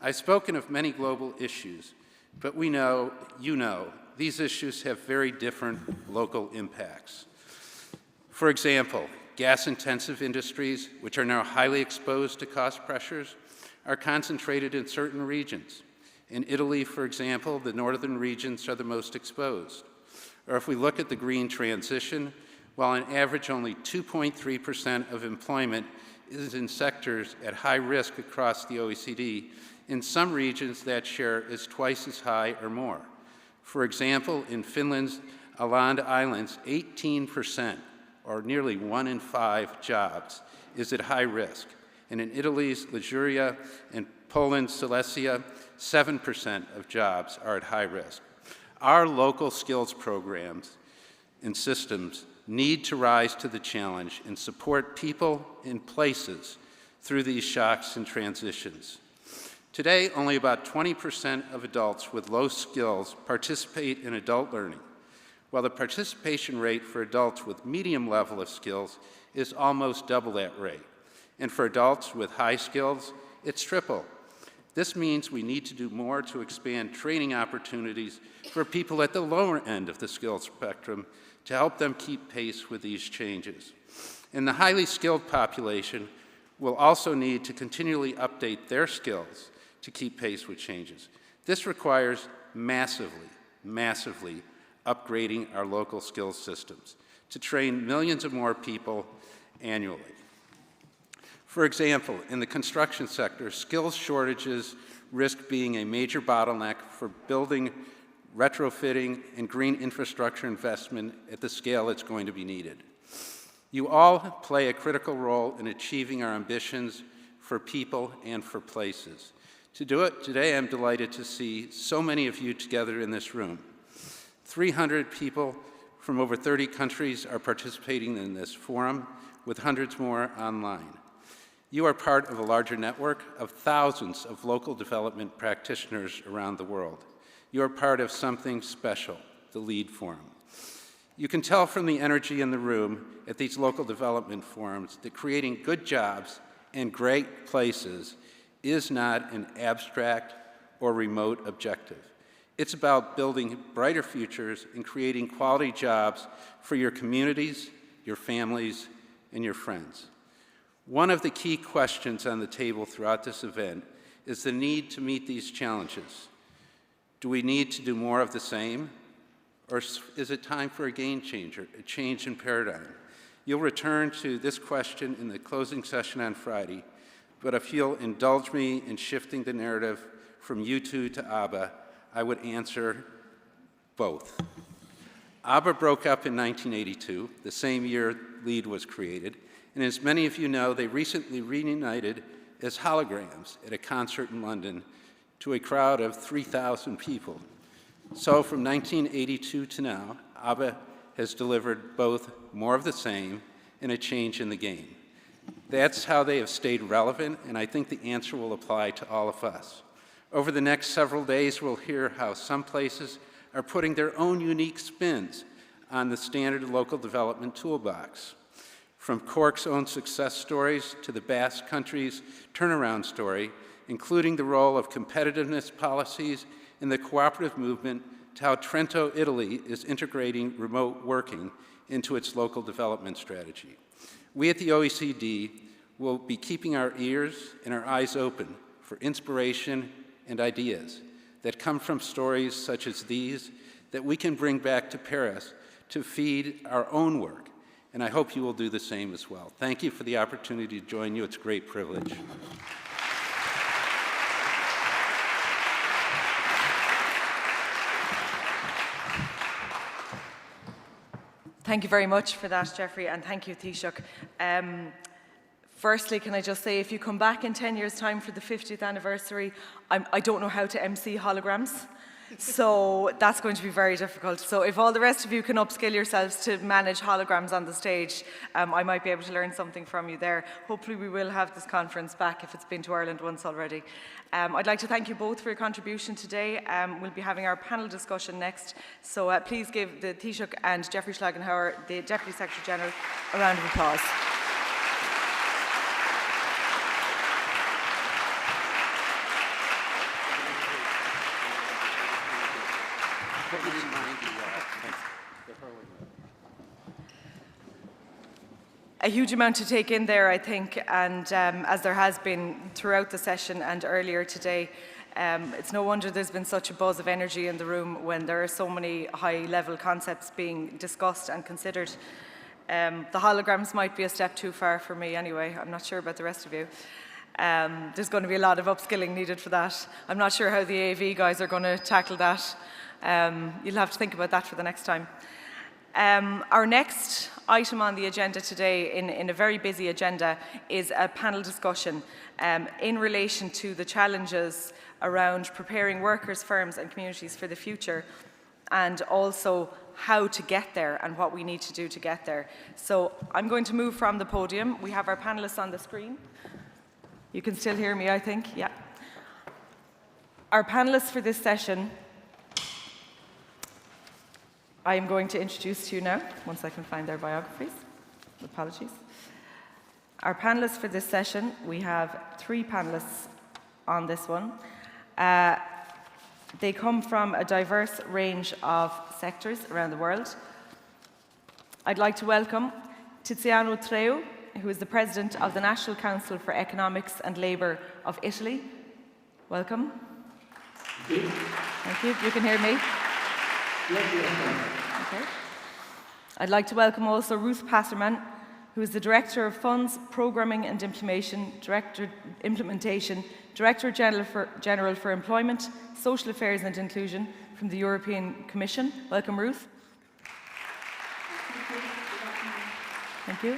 I've spoken of many global issues, but we know, these issues have very different local impacts. For example, gas-intensive industries, which are now highly exposed to cost pressures, are concentrated in certain regions. In Italy, for example, the northern regions are the most exposed. Or if we look at the green transition, while on average only 2.3% of employment is in sectors at high risk across the OECD, in some regions that share is twice as high or more. For example, in Finland's Åland Islands, 18%, or nearly 1 in 5 jobs, is at high risk. And in Italy's Liguria and Poland's Silesia, 7% of jobs are at high risk. Our local skills programs and systems need to rise to the challenge and support people and places through these shocks and transitions. Today, only about 20% of adults with low skills participate in adult learning, while the participation rate for adults with medium level of skills is almost double that rate. And for adults with high skills, it's triple. This means we need to do more to expand training opportunities for people at the lower end of the skills spectrum to help them keep pace with these changes. And the highly skilled population will also need to continually update their skills to keep pace with changes. This requires massively upgrading our local skills systems to train millions of more people annually. For example, in the construction sector, skills shortages risk being a major bottleneck for building, retrofitting, and green infrastructure investment at the scale it's going to be needed. You all play a critical role in achieving our ambitions for people and for places. To do it, today I'm delighted to see so many of you together in this room. 300 people from over 30 countries are participating in this forum, with hundreds more online. You are part of a larger network of thousands of local development practitioners around the world. You are part of something special, the LEAD Forum. You can tell from the energy in the room at these local development forums that creating good jobs and great places is not an abstract or remote objective. It's about building brighter futures and creating quality jobs for your communities, your families, and your friends. One of the key questions on the table throughout this event is the need to meet these challenges. Do we need to do more of the same? Or is it time for a game changer, a change in paradigm? You'll return to this question in the closing session on Friday, but if you'll indulge me in shifting the narrative from U2 to ABBA, I would answer both. ABBA broke up in 1982, the same year LEAD was created, and as many of you know, they recently reunited as holograms at a concert in London to a crowd of 3,000 people. So from 1982 to now, ABBA has delivered both more of the same and a change in the game. That's how they have stayed relevant, and I think the answer will apply to all of us. Over the next several days, we'll hear how some places are putting their own unique spins on the standard local development toolbox. From Cork's own success stories to the Basque Country's turnaround story, including the role of competitiveness policies in the cooperative movement, to how Trento, Italy is integrating remote working into its local development strategy. We at the OECD will be keeping our ears and our eyes open for inspiration and ideas that come from stories such as these that we can bring back to Paris to feed our own work. And I hope you will do the same as well. Thank you for the opportunity to join you. It's a great privilege.
Thank you very much for that, Jeffrey, and thank you, Taoiseach. Firstly, can I just say, if you come back in 10 years' time for the 50th anniversary, I don't know how to MC holograms, so that's going to be very difficult. So if all the rest of you can upskill yourselves to manage holograms on the stage, I might be able to learn something from you there. Hopefully we will have this conference back if it's been to Ireland once already. I'd like to thank you both for your contribution today. We'll be having our panel discussion next, so please give the Taoiseach and Jeffrey Schlagenhauer, the Deputy Secretary General, a round of applause. A huge amount to take in there, I think, and as there has been throughout the session and earlier today, it's no wonder there's been such a buzz of energy in the room when there are so many high-level concepts being discussed and considered. The holograms might be a step too far for me anyway. I'm not sure about the rest of you. There's going to be a lot of upskilling needed for that. I'm not sure how the AV guys are going to tackle that. You'll have to think about that for the next time. Our next item on the agenda today, in a very busy agenda, is a panel discussion in relation to the challenges around preparing workers, firms and communities for the future, and also how to get there and what we need to do to get there. So I'm going to move from the podium. We have our panellists on the screen. You can still hear me, I think. Yeah. Our panellists for this session, I am going to introduce to you now, once I can find their biographies. Apologies. Our panellists for this session, we have 3 panellists on this one. They come from a diverse range of sectors around the world. I'd like to welcome Tiziano Treu, who is the President of the National Council for Economics and Labour of Italy. Welcome.
Thank you.
Thank you. You can hear me?
Yes.
Okay. I'd like to welcome also Ruth Passerman, who is the Director of Funds, Programming and Implementation, Director General for Employment, Social Affairs and Inclusion from the European Commission. Welcome, Ruth. Thank you.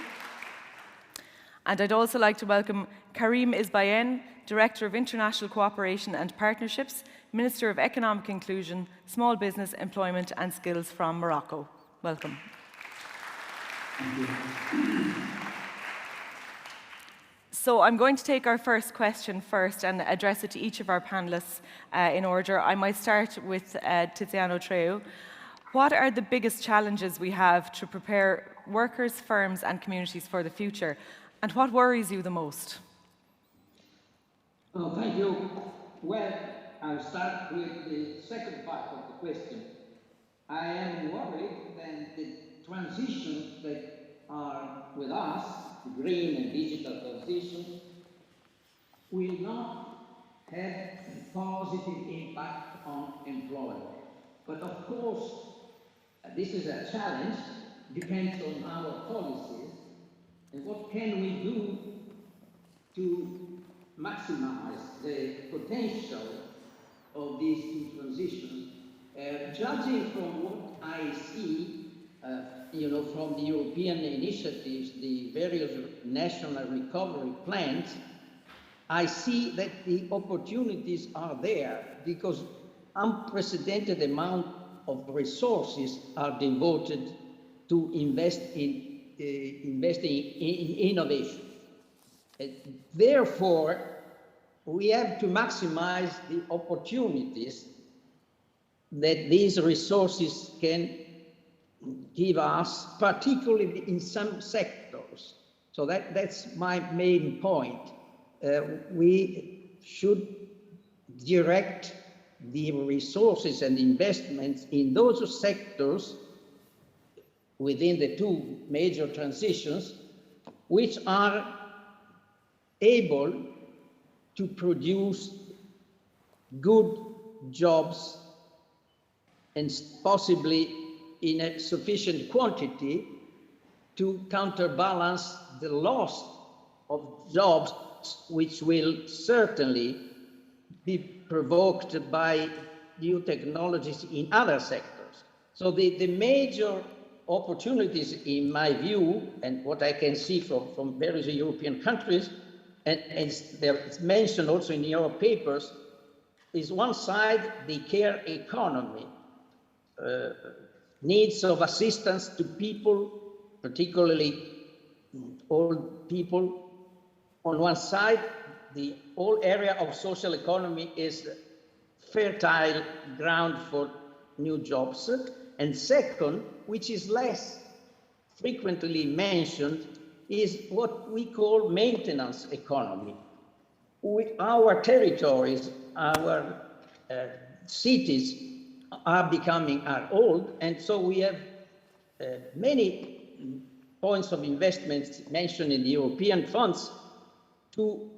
And I'd also like to welcome Karim Isbayen, Director of International Cooperation and Partnerships, Minister of Economic Inclusion, Small Business, Employment and Skills from Morocco. Welcome. So I'm going to take our first question first and address it to each of our panellists in order. I might start with Tiziano Treu. What are the biggest challenges we have to prepare workers, firms and communities for the future? And what worries you the most?
Oh, thank you. Well, I'll start with the second part of the question. I am worried that the transitions that are with us, the green and digital transition, will not have a positive impact on employment. But of course, this is a challenge, depends on our policies, And what can we do to maximize the potential of these two transitions? Judging from what I see, from the European initiatives, the various national recovery plans, I see that the opportunities are there because unprecedented amount of resources are devoted to investing in innovation. Therefore, we have to maximize the opportunities that these resources can give us, particularly in some sectors. So that's my main point. We should direct the resources and investments in those sectors within the two major transitions, which are able to produce good jobs and possibly in a sufficient quantity to counterbalance the loss of jobs, which will certainly be provoked by new technologies in other sectors. So the major opportunities, in my view, and what I can see from various European countries, and it's mentioned also in your papers, is one side, the care economy, needs of assistance to people, particularly old people. On one side, the whole area of social economy is fertile ground for new jobs. And second, which is less frequently mentioned, is what we call maintenance economy. Our territories, our cities are old, and so we have many points of investments mentioned in the European funds to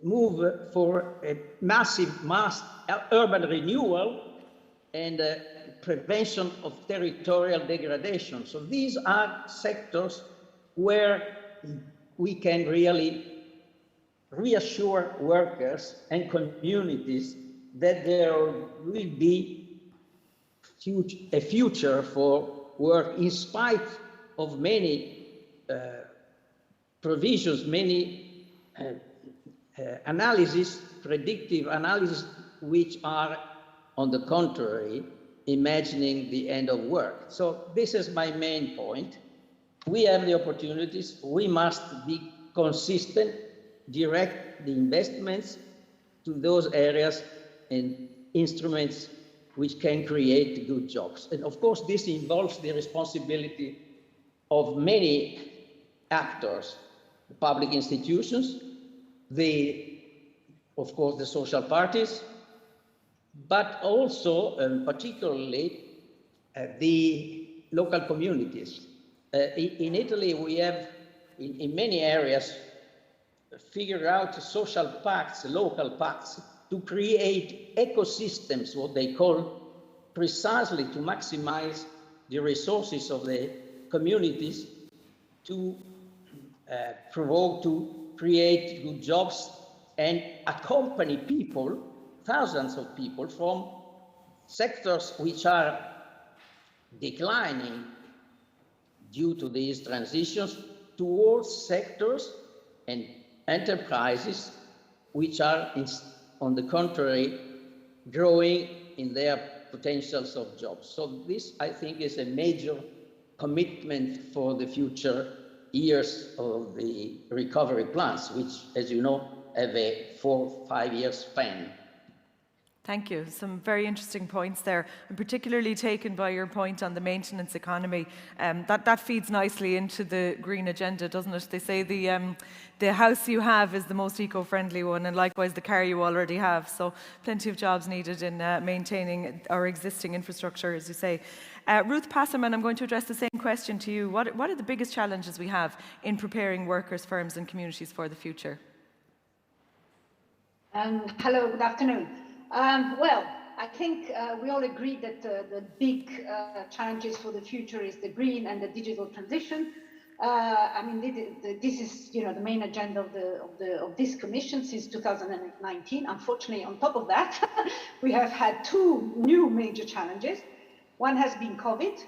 move for a massive mass urban renewal and prevention of territorial degradation. So these are sectors where we can really reassure workers and communities that there will be a future for work in spite of many provisions, many analysis, predictive analysis, which are, on the contrary, imagining the end of work. So this is my main point. We have the opportunities. We must be consistent, direct the investments to those areas and instruments which can create good jobs. And of course, this involves the responsibility of many actors, the public institutions, of course, the social parties, but also, particularly, the local communities. In Italy, we have, in many areas, figured out social pacts, local pacts, to create ecosystems, what they call, precisely to maximize the resources of the communities to provoke, to create good jobs and accompany people, thousands of people from sectors which are declining due to these transitions towards sectors and enterprises which are, on the contrary, growing in their potentials of jobs. So this, I think, is a major commitment for the future years of the recovery plans, which, as you know, have a 4-5 year span.
Thank you. Some very interesting points there. I'm particularly taken by your point on the maintenance economy. That feeds nicely into the green agenda, doesn't it? They say the house you have is the most eco-friendly one, and likewise the car you already have. So plenty of jobs needed in maintaining our existing infrastructure, as you say. Ruth Passerman, I'm going to address the same question to you. What are the biggest challenges we have in preparing workers, firms and communities for the future?
Hello, good afternoon. Well, I think we all agree that the big challenges for the future is the green and the digital transition. I mean, this is, you know, the main agenda of this commission since 2019. Unfortunately, on top of that, we have had two new major challenges. One has been COVID,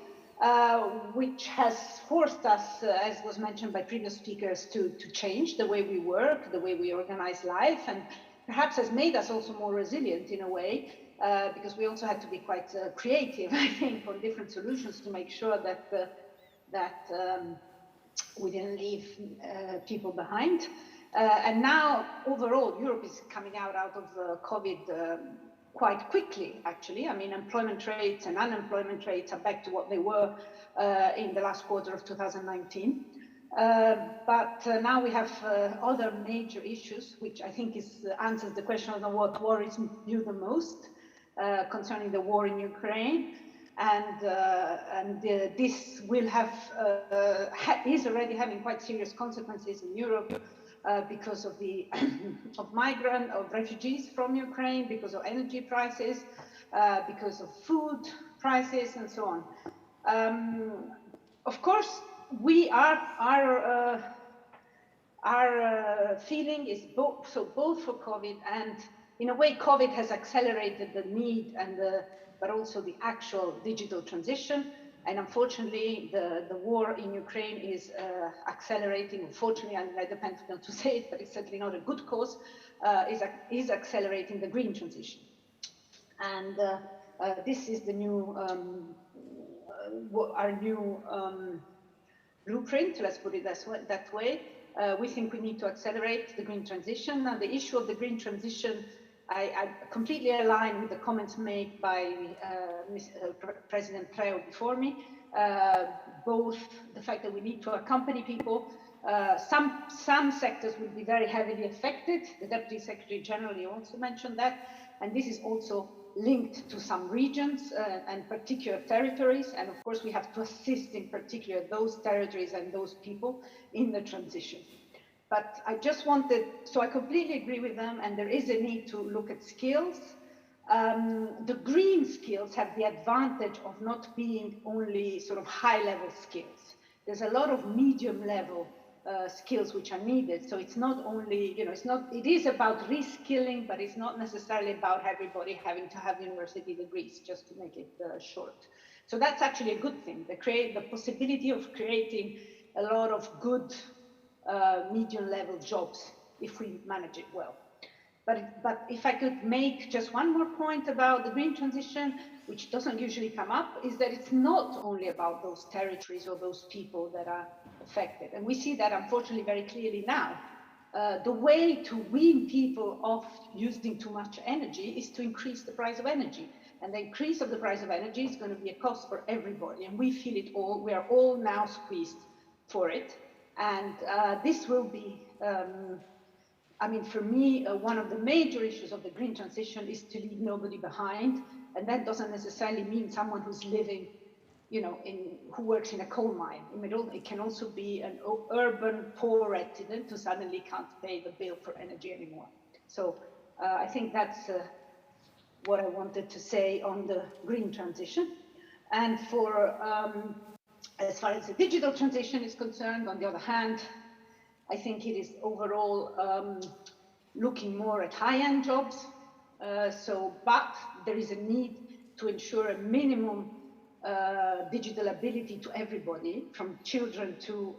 which has forced us, as was mentioned by previous speakers, to change the way we work, the way we organize life, and perhaps has made us also more resilient in a way, because we also had to be quite creative, I think, on different solutions to make sure that we didn't leave people behind. And now, overall, Europe is coming out of COVID quite quickly, actually. I mean, employment rates and unemployment rates are back to what they were in the last quarter of 2019. But now we have other major issues, which I think answers the question of what worries you the most concerning the war in Ukraine. And this will have is already having quite serious consequences in Europe because of the of refugees from Ukraine, because of energy prices, because of food prices, and so on. Of course, our feeling is both for COVID, and in a way, COVID has accelerated the need but also the actual digital transition. And unfortunately, the war in Ukraine is accelerating, unfortunately, and I depend on to say it, but it's certainly not a good cause, is accelerating the green transition. And this is the new, our new blueprint, let's put it that way. We think we need to accelerate the green transition. And the issue of the green transition, I completely align with the comments made by President Preo before me, both the fact that we need to accompany people. Some sectors will be very heavily affected. The Deputy Secretary General also mentioned that. And this is also linked to some regions and particular territories. And of course, we have to assist in particular those territories and those people in the transition. But I just wanted, so I completely agree with them, and there is a need to look at skills. The green skills have the advantage of not being only sort of high-level skills. There's a lot of medium-level skills which are needed. So it's not only, you know, it is about reskilling, but it's not necessarily about everybody having to have university degrees, just to make it short. So that's actually a good thing. The possibility of creating a lot of good medium-level jobs if we manage it well. But if I could make just one more point about the green transition, which doesn't usually come up, is that it's not only about those territories or those people that are affected. And we see that, unfortunately, very clearly now. The way to wean people off using too much energy is to increase the price of energy. And the increase of the price of energy is going to be a cost for everybody. And we feel it all. We are all now squeezed for it. And this will be, I mean, for me, one of the major issues of the green transition is to leave nobody behind. And that doesn't necessarily mean someone who's living, you know, who works in a coal mine. It can also be an urban poor resident who suddenly can't pay the bill for energy anymore. So I think that's what I wanted to say on the green transition. And for as far as the digital transition is concerned, on the other hand, I think it is overall looking more at high-end jobs. But there is a need to ensure a minimum digital ability to everybody, from children to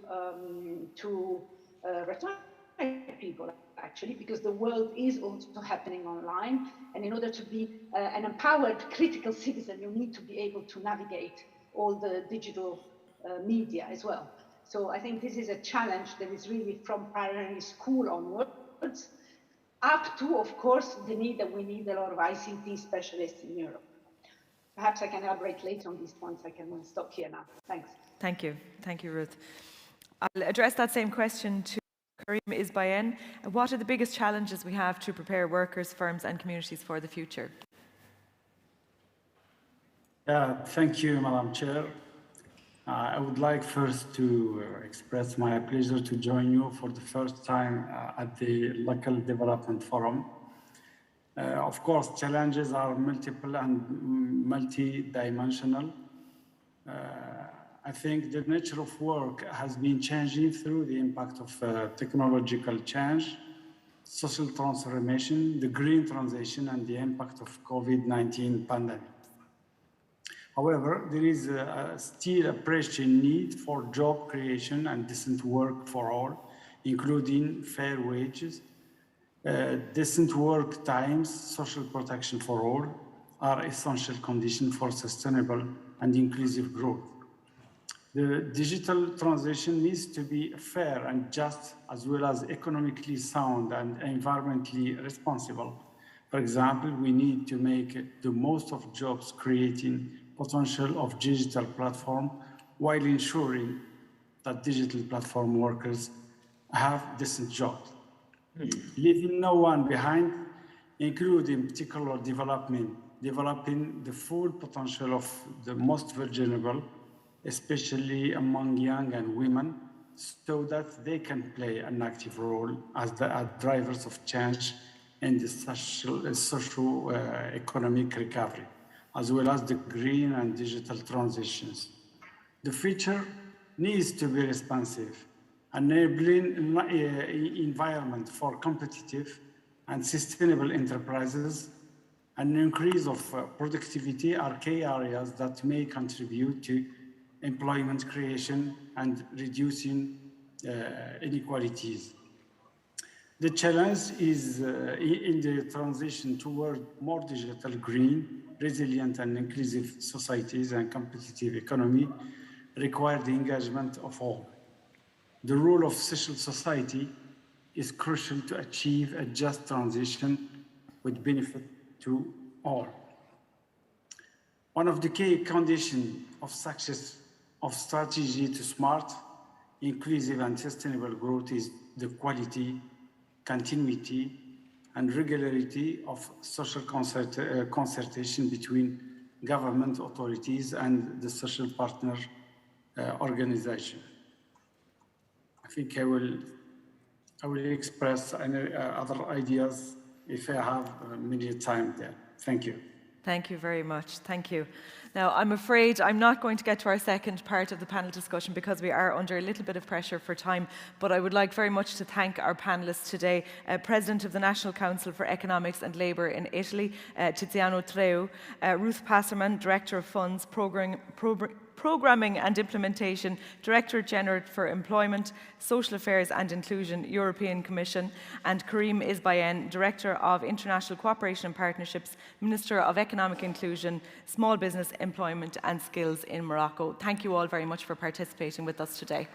retired people, actually, because the world is also happening online. And in order to be an empowered critical citizen, you need to be able to navigate all the digital media as well. So I think this is a challenge that is really from primary school onwards, up to, of course, the need that we need a lot of ICT specialists in Europe. Perhaps I can elaborate later on these points. I can stop here now. Thanks.
Thank you. Thank you, Ruth. I'll address that same question to Karim Isbayen. What are the biggest challenges we have to prepare workers, firms and communities for the future?
Thank you, Madam Chair. I would like first to express my pleasure to join you for the first time at the Local Development Forum. Of course, challenges are multiple and multi-dimensional. I think the nature of work has been changing through the impact of technological change, social transformation, the green transition, and the impact of COVID-19 pandemic. However, there is still a pressing need for job creation and decent work for all, including fair wages, decent work times, social protection for all are essential conditions for sustainable and inclusive growth. The digital transition needs to be fair and just, as well as economically sound and environmentally responsible. For example, we need to make the most of jobs creating potential of digital platform while ensuring that digital platform workers have decent jobs. Leaving no one behind, including particular developing the full potential of the most vulnerable, especially among young and women, so that they can play an active role as drivers of change in the socio-economic recovery, as well as the green and digital transitions. The future needs to be responsive, enabling environment for competitive and sustainable enterprises. An increase of productivity are key areas that may contribute to employment creation and reducing inequalities. The challenge is in the transition toward more digital, green, resilient and inclusive societies and competitive economy require the engagement of all. The role of civil society is crucial to achieve a just transition with benefit to all. One of the key conditions of success of strategy to smart, inclusive and sustainable growth is the quality, continuity and regularity of social consultation between government authorities and the social partner organization. I think I will express any other ideas if I have a minute time there. Thank you.
Thank you very much. Thank you. Now, I'm afraid I'm not going to get to our second part of the panel discussion because we are under a little bit of pressure for time, but I would like very much to thank our panellists today, President of the National Council for Economics and Labour in Italy, Tiziano Treu, Ruth Passerman, Director of Funds, Programming and Implementation, Director General for Employment, Social Affairs and Inclusion, European Commission, and Karim Isbayen, Director of International Cooperation and Partnerships, Minister of Economic Inclusion, Small Business, Employment and Skills in Morocco. Thank you all very much for participating with us today.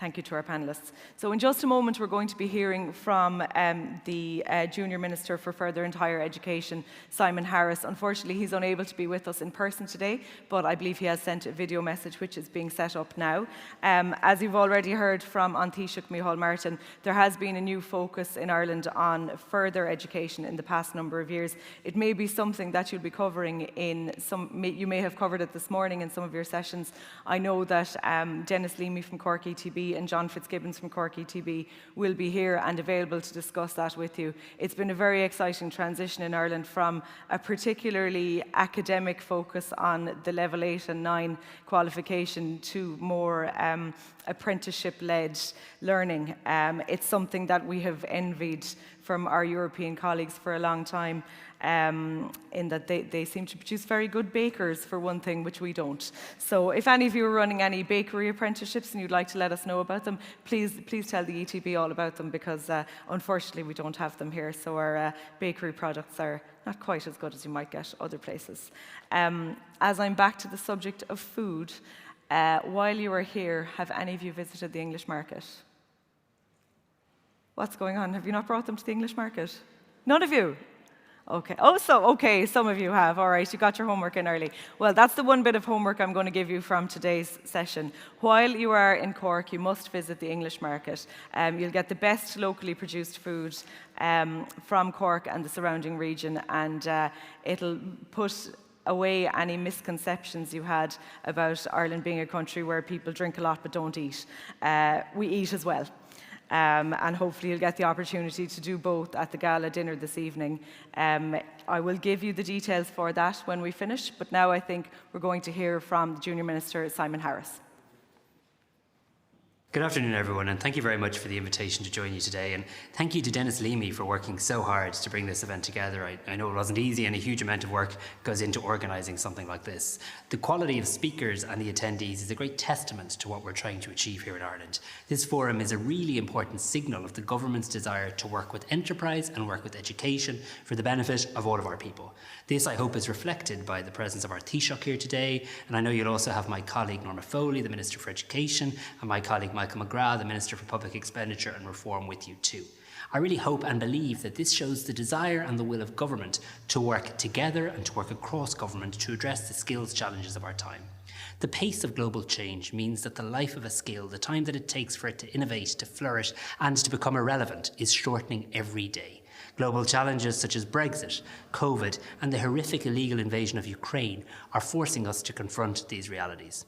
Thank you to our panellists. So in just a moment, we're going to be hearing from the Junior Minister for Further and Higher Education, Simon Harris. Unfortunately, he's unable to be with us in person today, but I believe he has sent a video message which is being set up now. As you've already heard from An Taoiseach Micheál Martin, there has been a new focus in Ireland on further education in the past number of years. It may be something that you'll be covering in you may have covered it this morning in some of your sessions. I know that Dennis Leamy from Cork ETB and John Fitzgibbons from Cork ETB will be here and available to discuss that with you. It's been a very exciting transition in Ireland from a particularly academic focus on the level 8 and 9 qualification to more apprenticeship-led learning. It's something that we have envied from our European colleagues for a long time, in that they seem to produce very good bakers, for one thing, which we don't. So if any of you are running any bakery apprenticeships and you'd like to let us know about them, please tell the ETB all about them, because unfortunately we don't have them here, so our bakery products are not quite as good as you might get other places. As I'm back to the subject of food, while you are here, have any of you visited the English market? What's going on? Have you not brought them to the English market? None of you? Okay. Okay, some of you have. All right, you got your homework in early. Well, that's the one bit of homework I'm going to give you from today's session. While you are in Cork, you must visit the English market. You'll get the best locally produced food from Cork and the surrounding region, and it'll put away any misconceptions you had about Ireland being a country where people drink a lot but don't eat. We eat as well. and hopefully you'll get the opportunity to do both at the gala dinner this evening. I will give you the details for that when we finish, but now I think we're going to hear from the Junior Minister, Simon Harris.
Good afternoon, everyone, and thank you very much for the invitation to join you today. And thank you to Dennis Leamy for working so hard to bring this event together. I know it wasn't easy, and a huge amount of work goes into organising something like this. The quality of speakers and the attendees is a great testament to what we're trying to achieve here in Ireland. This forum is a really important signal of the government's desire to work with enterprise and work with education for the benefit of all of our people. This, I hope, is reflected by the presence of our Taoiseach here today, and I know you'll also have my colleague Norma Foley, the Minister for Education, and my colleague Michael McGrath, the Minister for Public Expenditure and Reform, with you too. I really hope and believe that this shows the desire and the will of government to work together and to work across government to address the skills challenges of our time. The pace of global change means that the life of a skill, the time that it takes for it to innovate, to flourish, and to become irrelevant, is shortening every day. Global challenges such as Brexit, COVID, and the horrific illegal invasion of Ukraine are forcing us to confront these realities.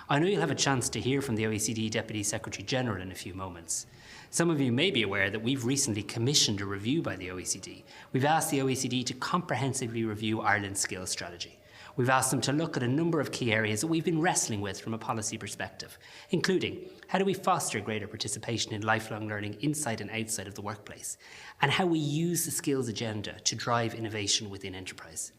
I know you'll have a chance to hear from the OECD Deputy Secretary General in a few moments. Some of you may be aware that we've recently commissioned a review by the OECD. We've asked the OECD to comprehensively review Ireland's skills strategy. We've asked them to look at a number of key areas that we've been wrestling with from a policy perspective, including how do we foster greater participation in lifelong learning inside and outside of the workplace, and how we use the skills agenda to drive innovation within enterprise.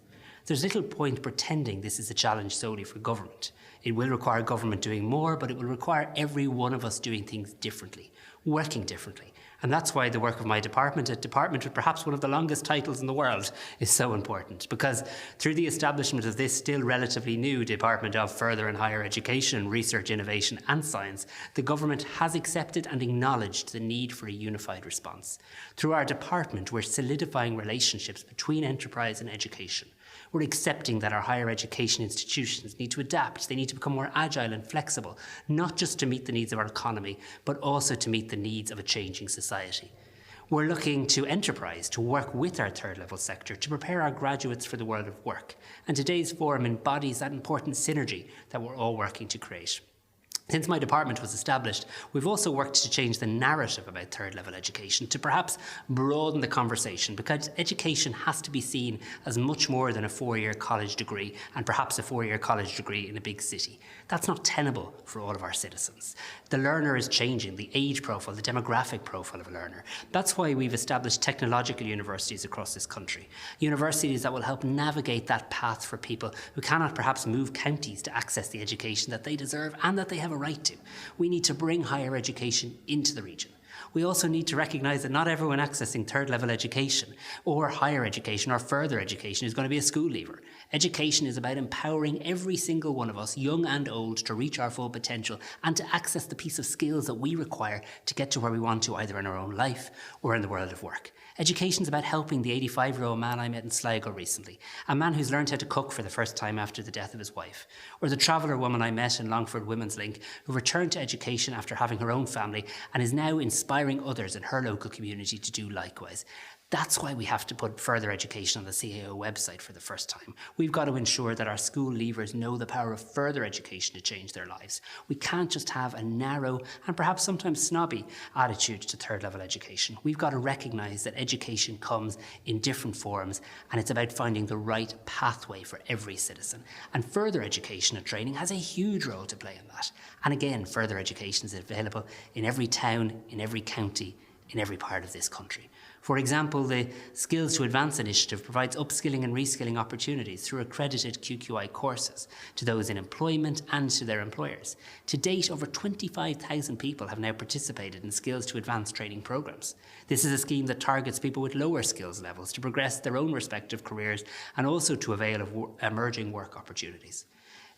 There's little point pretending this is a challenge solely for government. It will require government doing more, but it will require every one of us doing things differently, working differently. And that's why the work of my department, a department with perhaps one of the longest titles in the world, is so important. Because through the establishment of this still relatively new Department of Further and Higher Education, Research, Innovation and Science, the government has accepted and acknowledged the need for a unified response. Through our department, we're solidifying relationships between enterprise and education. We're accepting that our higher education institutions need to adapt. They need to become more agile and flexible, not just to meet the needs of our economy, but also to meet the needs of a changing society. We're looking to enterprise to work with our third level sector to prepare our graduates for the world of work. And today's forum embodies that important synergy that we're all working to create. Since my department was established, we've also worked to change the narrative about third level education to perhaps broaden the conversation, because education has to be seen as much more than a 4-year college degree and perhaps a 4-year college degree in a big city. That's not tenable for all of our citizens. The learner is changing, the age profile, the demographic profile of a learner. That's why we've established technological universities across this country. Universities that will help navigate that path for people who cannot perhaps move counties to access the education that they deserve and that they have a right to. We need to bring higher education into the region. We also need to recognise that not everyone accessing third level education or higher education or further education is going to be a school leaver. Education is about empowering every single one of us, young and old, to reach our full potential and to access the piece of skills that we require to get to where we want to, either in our own life or in the world of work. Education is about helping the 85-year-old man I met in Sligo recently, a man who's learned how to cook for the first time after the death of his wife, or the traveller woman I met in Longford Women's Link who returned to education after having her own family and is now inspiring others in her local community to do likewise. That's why we have to put further education on the CAO website for the first time. We've got to ensure that our school leavers know the power of further education to change their lives. We can't just have a narrow and perhaps sometimes snobby attitude to third level education. We've got to recognise that education comes in different forms, and it's about finding the right pathway for every citizen. And further education and training has a huge role to play in that. And again, further education is available in every town, in every county, in every part of this country. For example, the Skills to Advance initiative provides upskilling and reskilling opportunities through accredited QQI courses to those in employment and to their employers. To date, over 25,000 people have now participated in Skills to Advance training programs. This is a scheme that targets people with lower skills levels to progress their own respective careers and also to avail of emerging work opportunities.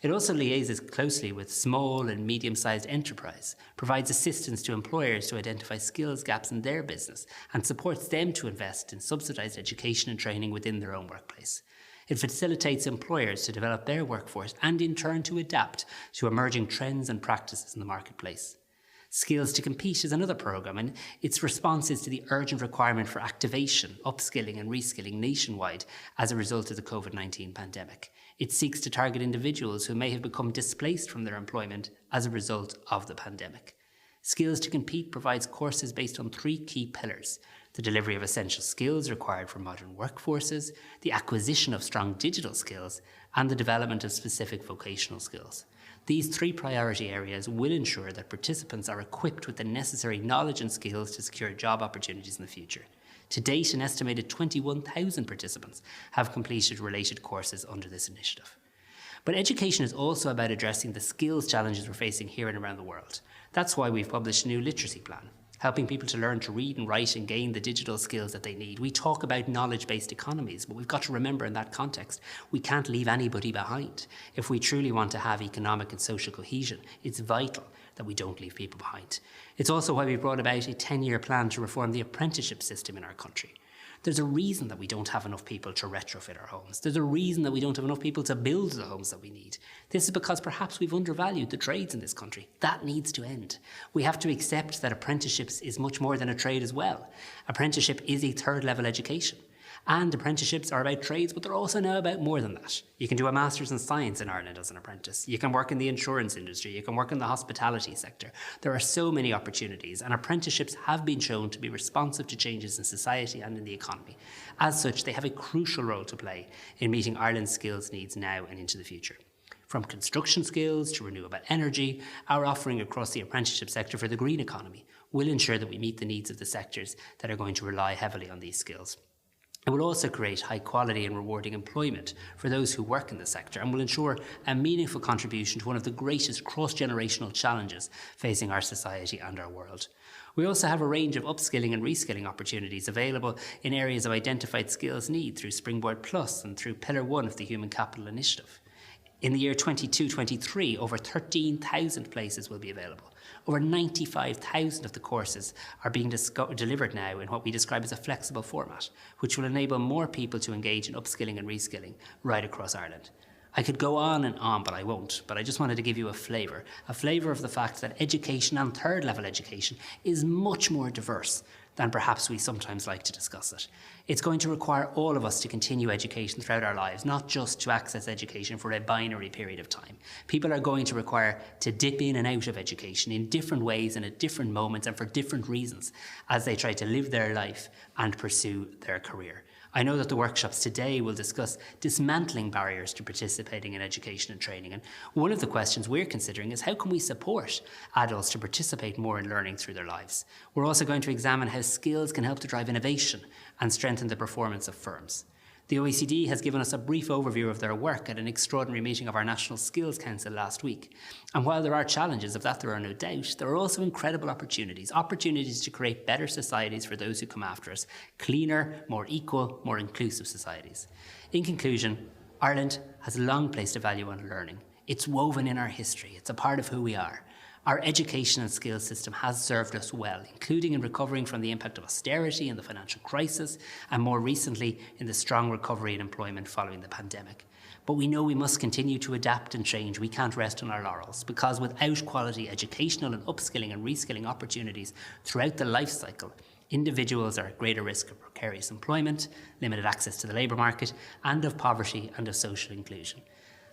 It also liaises closely with small and medium-sized enterprise, provides assistance to employers to identify skills gaps in their business, and supports them to invest in subsidised education and training within their own workplace. It facilitates employers to develop their workforce and in turn to adapt to emerging trends and practices in the marketplace. Skills to Compete is another programme, and its response is to the urgent requirement for activation, upskilling and reskilling nationwide as a result of the COVID-19 pandemic. It seeks to target individuals who may have become displaced from their employment as a result of the pandemic. Skills to Compete provides courses based on 3 key pillars: the delivery of essential skills required for modern workforces, the acquisition of strong digital skills, and the development of specific vocational skills. These 3 priority areas will ensure that participants are equipped with the necessary knowledge and skills to secure job opportunities in the future. To date, an estimated 21,000 participants have completed related courses under this initiative. But education is also about addressing the skills challenges we're facing here and around the world. That's why we've published a new literacy plan, helping people to learn to read and write and gain the digital skills that they need. We talk about knowledge-based economies, but we've got to remember in that context, we can't leave anybody behind. If we truly want to have economic and social cohesion, it's vital that we don't leave people behind. It's also why we brought about a 10-year plan to reform the apprenticeship system in our country. There's a reason that we don't have enough people to retrofit our homes. There's a reason that we don't have enough people to build the homes that we need. This is because perhaps we've undervalued the trades in this country. That needs to end. We have to accept that apprenticeships is much more than a trade as well. Apprenticeship is a third-level education. And apprenticeships are about trades, but they're also now about more than that. You can do a master's in science in Ireland as an apprentice. You can work in the insurance industry. You can work in the hospitality sector. There are so many opportunities, and apprenticeships have been shown to be responsive to changes in society and in the economy. As such, they have a crucial role to play in meeting Ireland's skills needs now and into the future. From construction skills to renewable energy, our offering across the apprenticeship sector for the green economy will ensure that we meet the needs of the sectors that are going to rely heavily on these skills. It will also create high quality and rewarding employment for those who work in the sector and will ensure a meaningful contribution to one of the greatest cross-generational challenges facing our society and our world. We also have a range of upskilling and reskilling opportunities available in areas of identified skills need through Springboard Plus and through Pillar 1 of the Human Capital Initiative. In the year 22-23, over 13,000 places will be available. Over 95,000 of the courses are being delivered now in what we describe as a flexible format, which will enable more people to engage in upskilling and reskilling right across Ireland. I could go on and on, but I won't. But I just wanted to give you a flavour of the fact that education and third-level education is much more diverse than perhaps we sometimes like to discuss it. It's going to require all of us to continue education throughout our lives, not just to access education for a binary period of time. People are going to require to dip in and out of education in different ways and at different moments and for different reasons as they try to live their life and pursue their career. I know that the workshops today will discuss dismantling barriers to participating in education and training. And one of the questions we're considering is how can we support adults to participate more in learning through their lives? We're also going to examine how skills can help to drive innovation and strengthen the performance of firms. The OECD has given us a brief overview of their work at an extraordinary meeting of our National Skills Council last week. And while there are challenges, of that there are no doubt, there are also incredible opportunities to create better societies for those who come after us, cleaner, more equal, more inclusive societies. In conclusion, Ireland has long placed a value on learning. It's woven in our history. It's a part of who we are. Our education and skills system has served us well, including in recovering from the impact of austerity and the financial crisis, and more recently in the strong recovery in employment following the pandemic. But we know we must continue to adapt and change. We can't rest on our laurels, because without quality educational and upskilling and reskilling opportunities throughout the life cycle, individuals are at greater risk of precarious employment, limited access to the labour market, and of poverty and of social inclusion.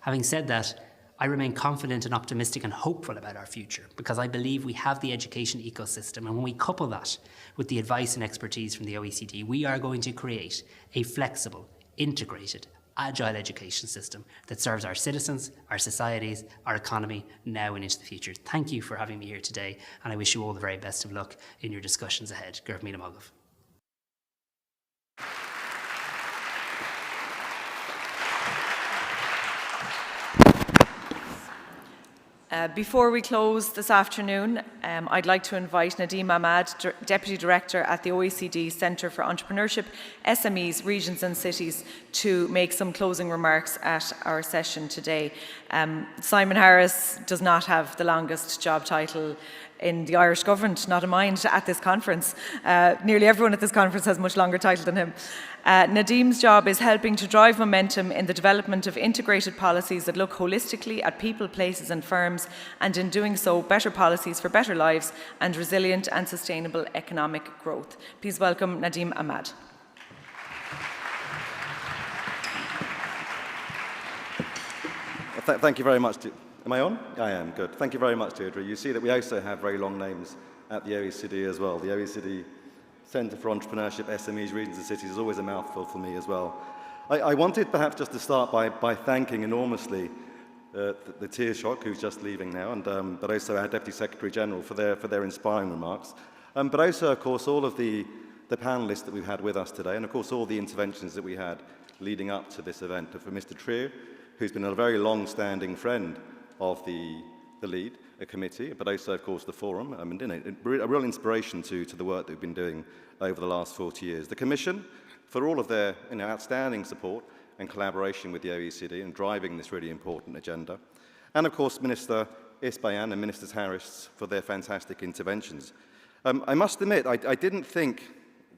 Having said that, I remain confident and optimistic and hopeful about our future because I believe we have the education ecosystem, and when we couple that with the advice and expertise from the OECD, we are going to create a flexible, integrated, agile education system that serves our citizens, our societies, our economy now and into the future. Thank you for having me here today, and I wish you all the very best of luck in your discussions ahead. Gurb Míle Magadh.
Before we close this afternoon, I'd like to invite Nadeem Ahmad, Deputy Director at the OECD Centre for Entrepreneurship, SMEs, Regions and Cities, to make some closing remarks at our session today. Simon Harris does not have the longest job title in the Irish government, not in mine, at this conference. Nearly everyone at this conference has a much longer title than him. Nadeem's job is helping to drive momentum in the development of integrated policies that look holistically at people, places and firms, and in doing so, better policies for better lives and resilient and sustainable economic growth. Please welcome Nadeem Ahmad.
Thank you very much. Am I on? I am, good. Thank you very much, Deirdre. You see that we also have very long names at the OECD as well. The OECD Centre for Entrepreneurship, SMEs, Regions and Cities is always a mouthful for me as well. I wanted perhaps just to start by thanking enormously the Taoiseach, who's just leaving now, and, but also our Deputy Secretary General for their inspiring remarks. But also, of course, all of the panellists that we've had with us today, and of course all the interventions that we had leading up to this event. For Mr. Trier, who's been a very long-standing friend of the LEAD committee, but also, of course, the forum. I mean, a real inspiration to the work that we've been doing over the last 40 years. The Commission, for all of their outstanding support and collaboration with the OECD and driving this really important agenda. And, of course, Minister Isbayan and Ministers Harris for their fantastic interventions. I must admit, I didn't think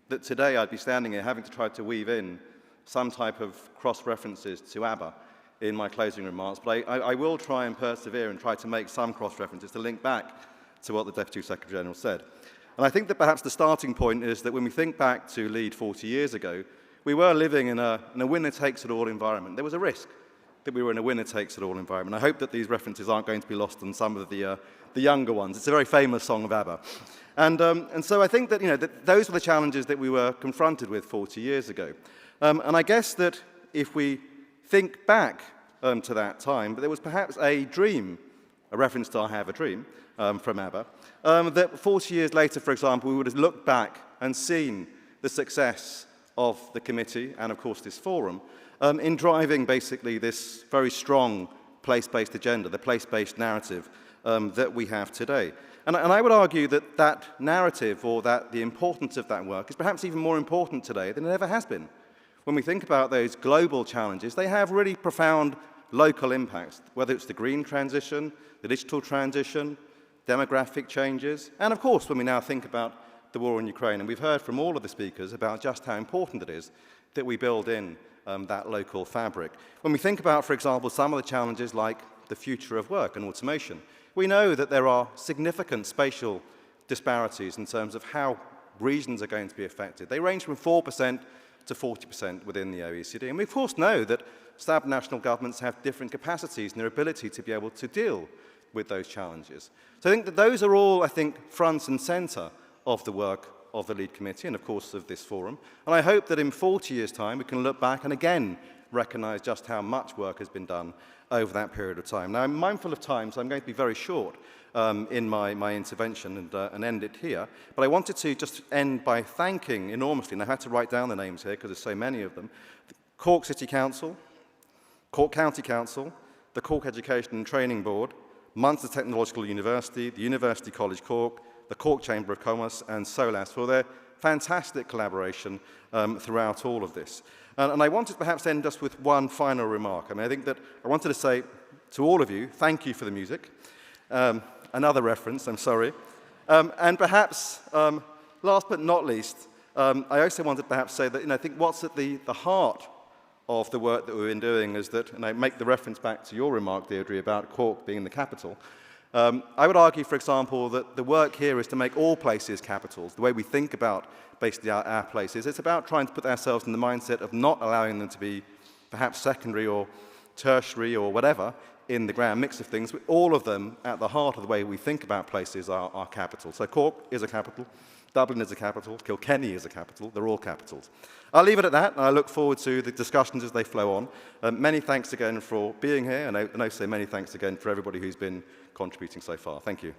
that today I'd be standing here having to try to weave in some type of cross-references to ABBA in my closing remarks, but I will try and persevere and try to make some cross-references to link back to what the Deputy Secretary General said. And I think that perhaps the starting point is that when we think back to LEAD 40 years ago, we were living in a winner-takes-it-all environment. There was a risk that we were in a winner-takes-it-all environment. I hope that these references aren't going to be lost on some of the younger ones. It's a very famous song of ABBA. And so I think that, that those were the challenges that we were confronted with 40 years ago. And I guess that if we think back to that time, but there was perhaps a dream, a reference to I Have a Dream from ABBA, that 40 years later, for example, we would have looked back and seen the success of the committee and, of course, this forum in driving basically this very strong place-based agenda, the place-based narrative that we have today. And I would argue that that narrative, or that the importance of that work, is perhaps even more important today than it ever has been. When we think about those global challenges, they have really profound local impacts, whether it's the green transition, the digital transition, demographic changes, and of course, when we now think about the war in Ukraine, and we've heard from all of the speakers about just how important it is that we build in that local fabric. When we think about, for example, some of the challenges like the future of work and automation, we know that there are significant spatial disparities in terms of how regions are going to be affected. They range from 4% to 40% within the OECD. And we, of course, know that sub-national governments have different capacities and their ability to be able to deal with those challenges. So I think that those are all, front and centre of the work of the LEAD Committee and, of course, of this forum. And I hope that in 40 years' time we can look back and again recognise just how much work has been done over that period of time. Now, I'm mindful of time, so I'm going to be very short in my intervention and end it here. But I wanted to just end by thanking enormously, and I had to write down the names here because there's so many of them, Cork City Council, Cork County Council, the Cork Education and Training Board, Munster Technological University, the University College Cork, the Cork Chamber of Commerce, and SOLAS for their fantastic collaboration throughout all of this. And I wanted to perhaps end just with one final remark. I think that I wanted to say to all of you, thank you for the music. Another reference, I'm sorry. And perhaps, last but not least, I also wanted to perhaps say that I think what's at the heart of the work that we've been doing is that, and I make the reference back to your remark, Deirdre, about Cork being the capital. I would argue, for example, that the work here is to make all places capitals. The way we think about basically our places, it's about trying to put ourselves in the mindset of not allowing them to be perhaps secondary or tertiary or whatever in the grand mix of things. All of them at the heart of the way we think about places are capitals. So Cork is a capital, Dublin is a capital, Kilkenny is a capital, they're all capitals. I'll leave it at that, and I look forward to the discussions as they flow on. Many thanks again for being here, and also many thanks again for everybody who's been contributing so far. Thank you.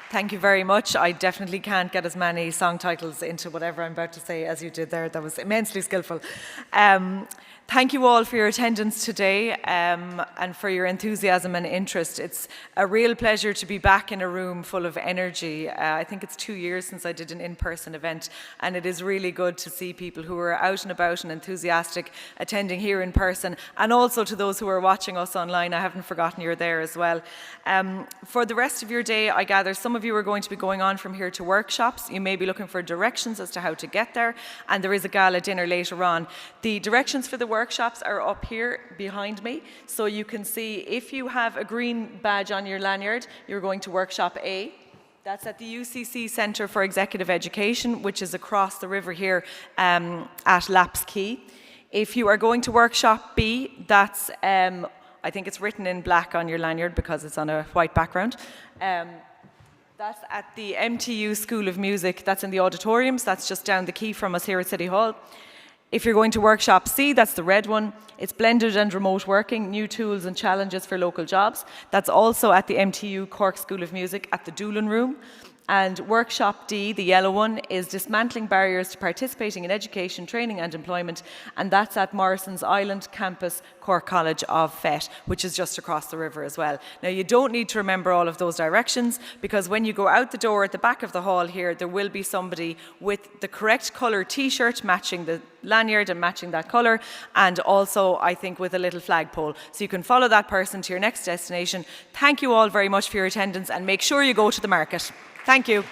Thank you very much. I definitely can't get as many song titles into whatever I'm about to say as you did there. That was immensely skillful. Thank you all for your attendance today and for your enthusiasm and interest. It's a real pleasure to be back in a room full of energy. I think it's 2 years since I did an in-person event, and it is really good to see people who are out and about and enthusiastic attending here in person, and also to those who are watching us online. I haven't forgotten you're there as well. For the rest of your day, I gather some of you are going to be going on from here to workshops. You may be looking for directions as to how to get there, and there is a gala dinner later on. The directions for the workshops are up here behind me, so you can see if you have a green badge on your lanyard, you're going to workshop A. That's at the UCC Centre for Executive Education, which is across the river here at Laps Quay. If you are going to workshop B, that's, I think it's written in black on your lanyard because it's on a white background. That's at the MTU School of Music. That's in the auditoriums. That's just down the quay from us here at City Hall. If you're going to workshop C, that's the red one. It's blended and remote working, new tools and challenges for local jobs. That's also at the MTU Cork School of Music at the Doolin Room. And workshop D, the yellow one, is dismantling barriers to participating in education, training and employment. And that's at Morrison's Island campus, Cork College of FET, which is just across the river as well. Now, you don't need to remember all of those directions, because when you go out the door at the back of the hall here, there will be somebody with the correct colour t-shirt matching the lanyard and matching that colour, and also, I think, with a little flagpole. So you can follow that person to your next destination. Thank you all very much for your attendance, and make sure you go to the market. Thank you.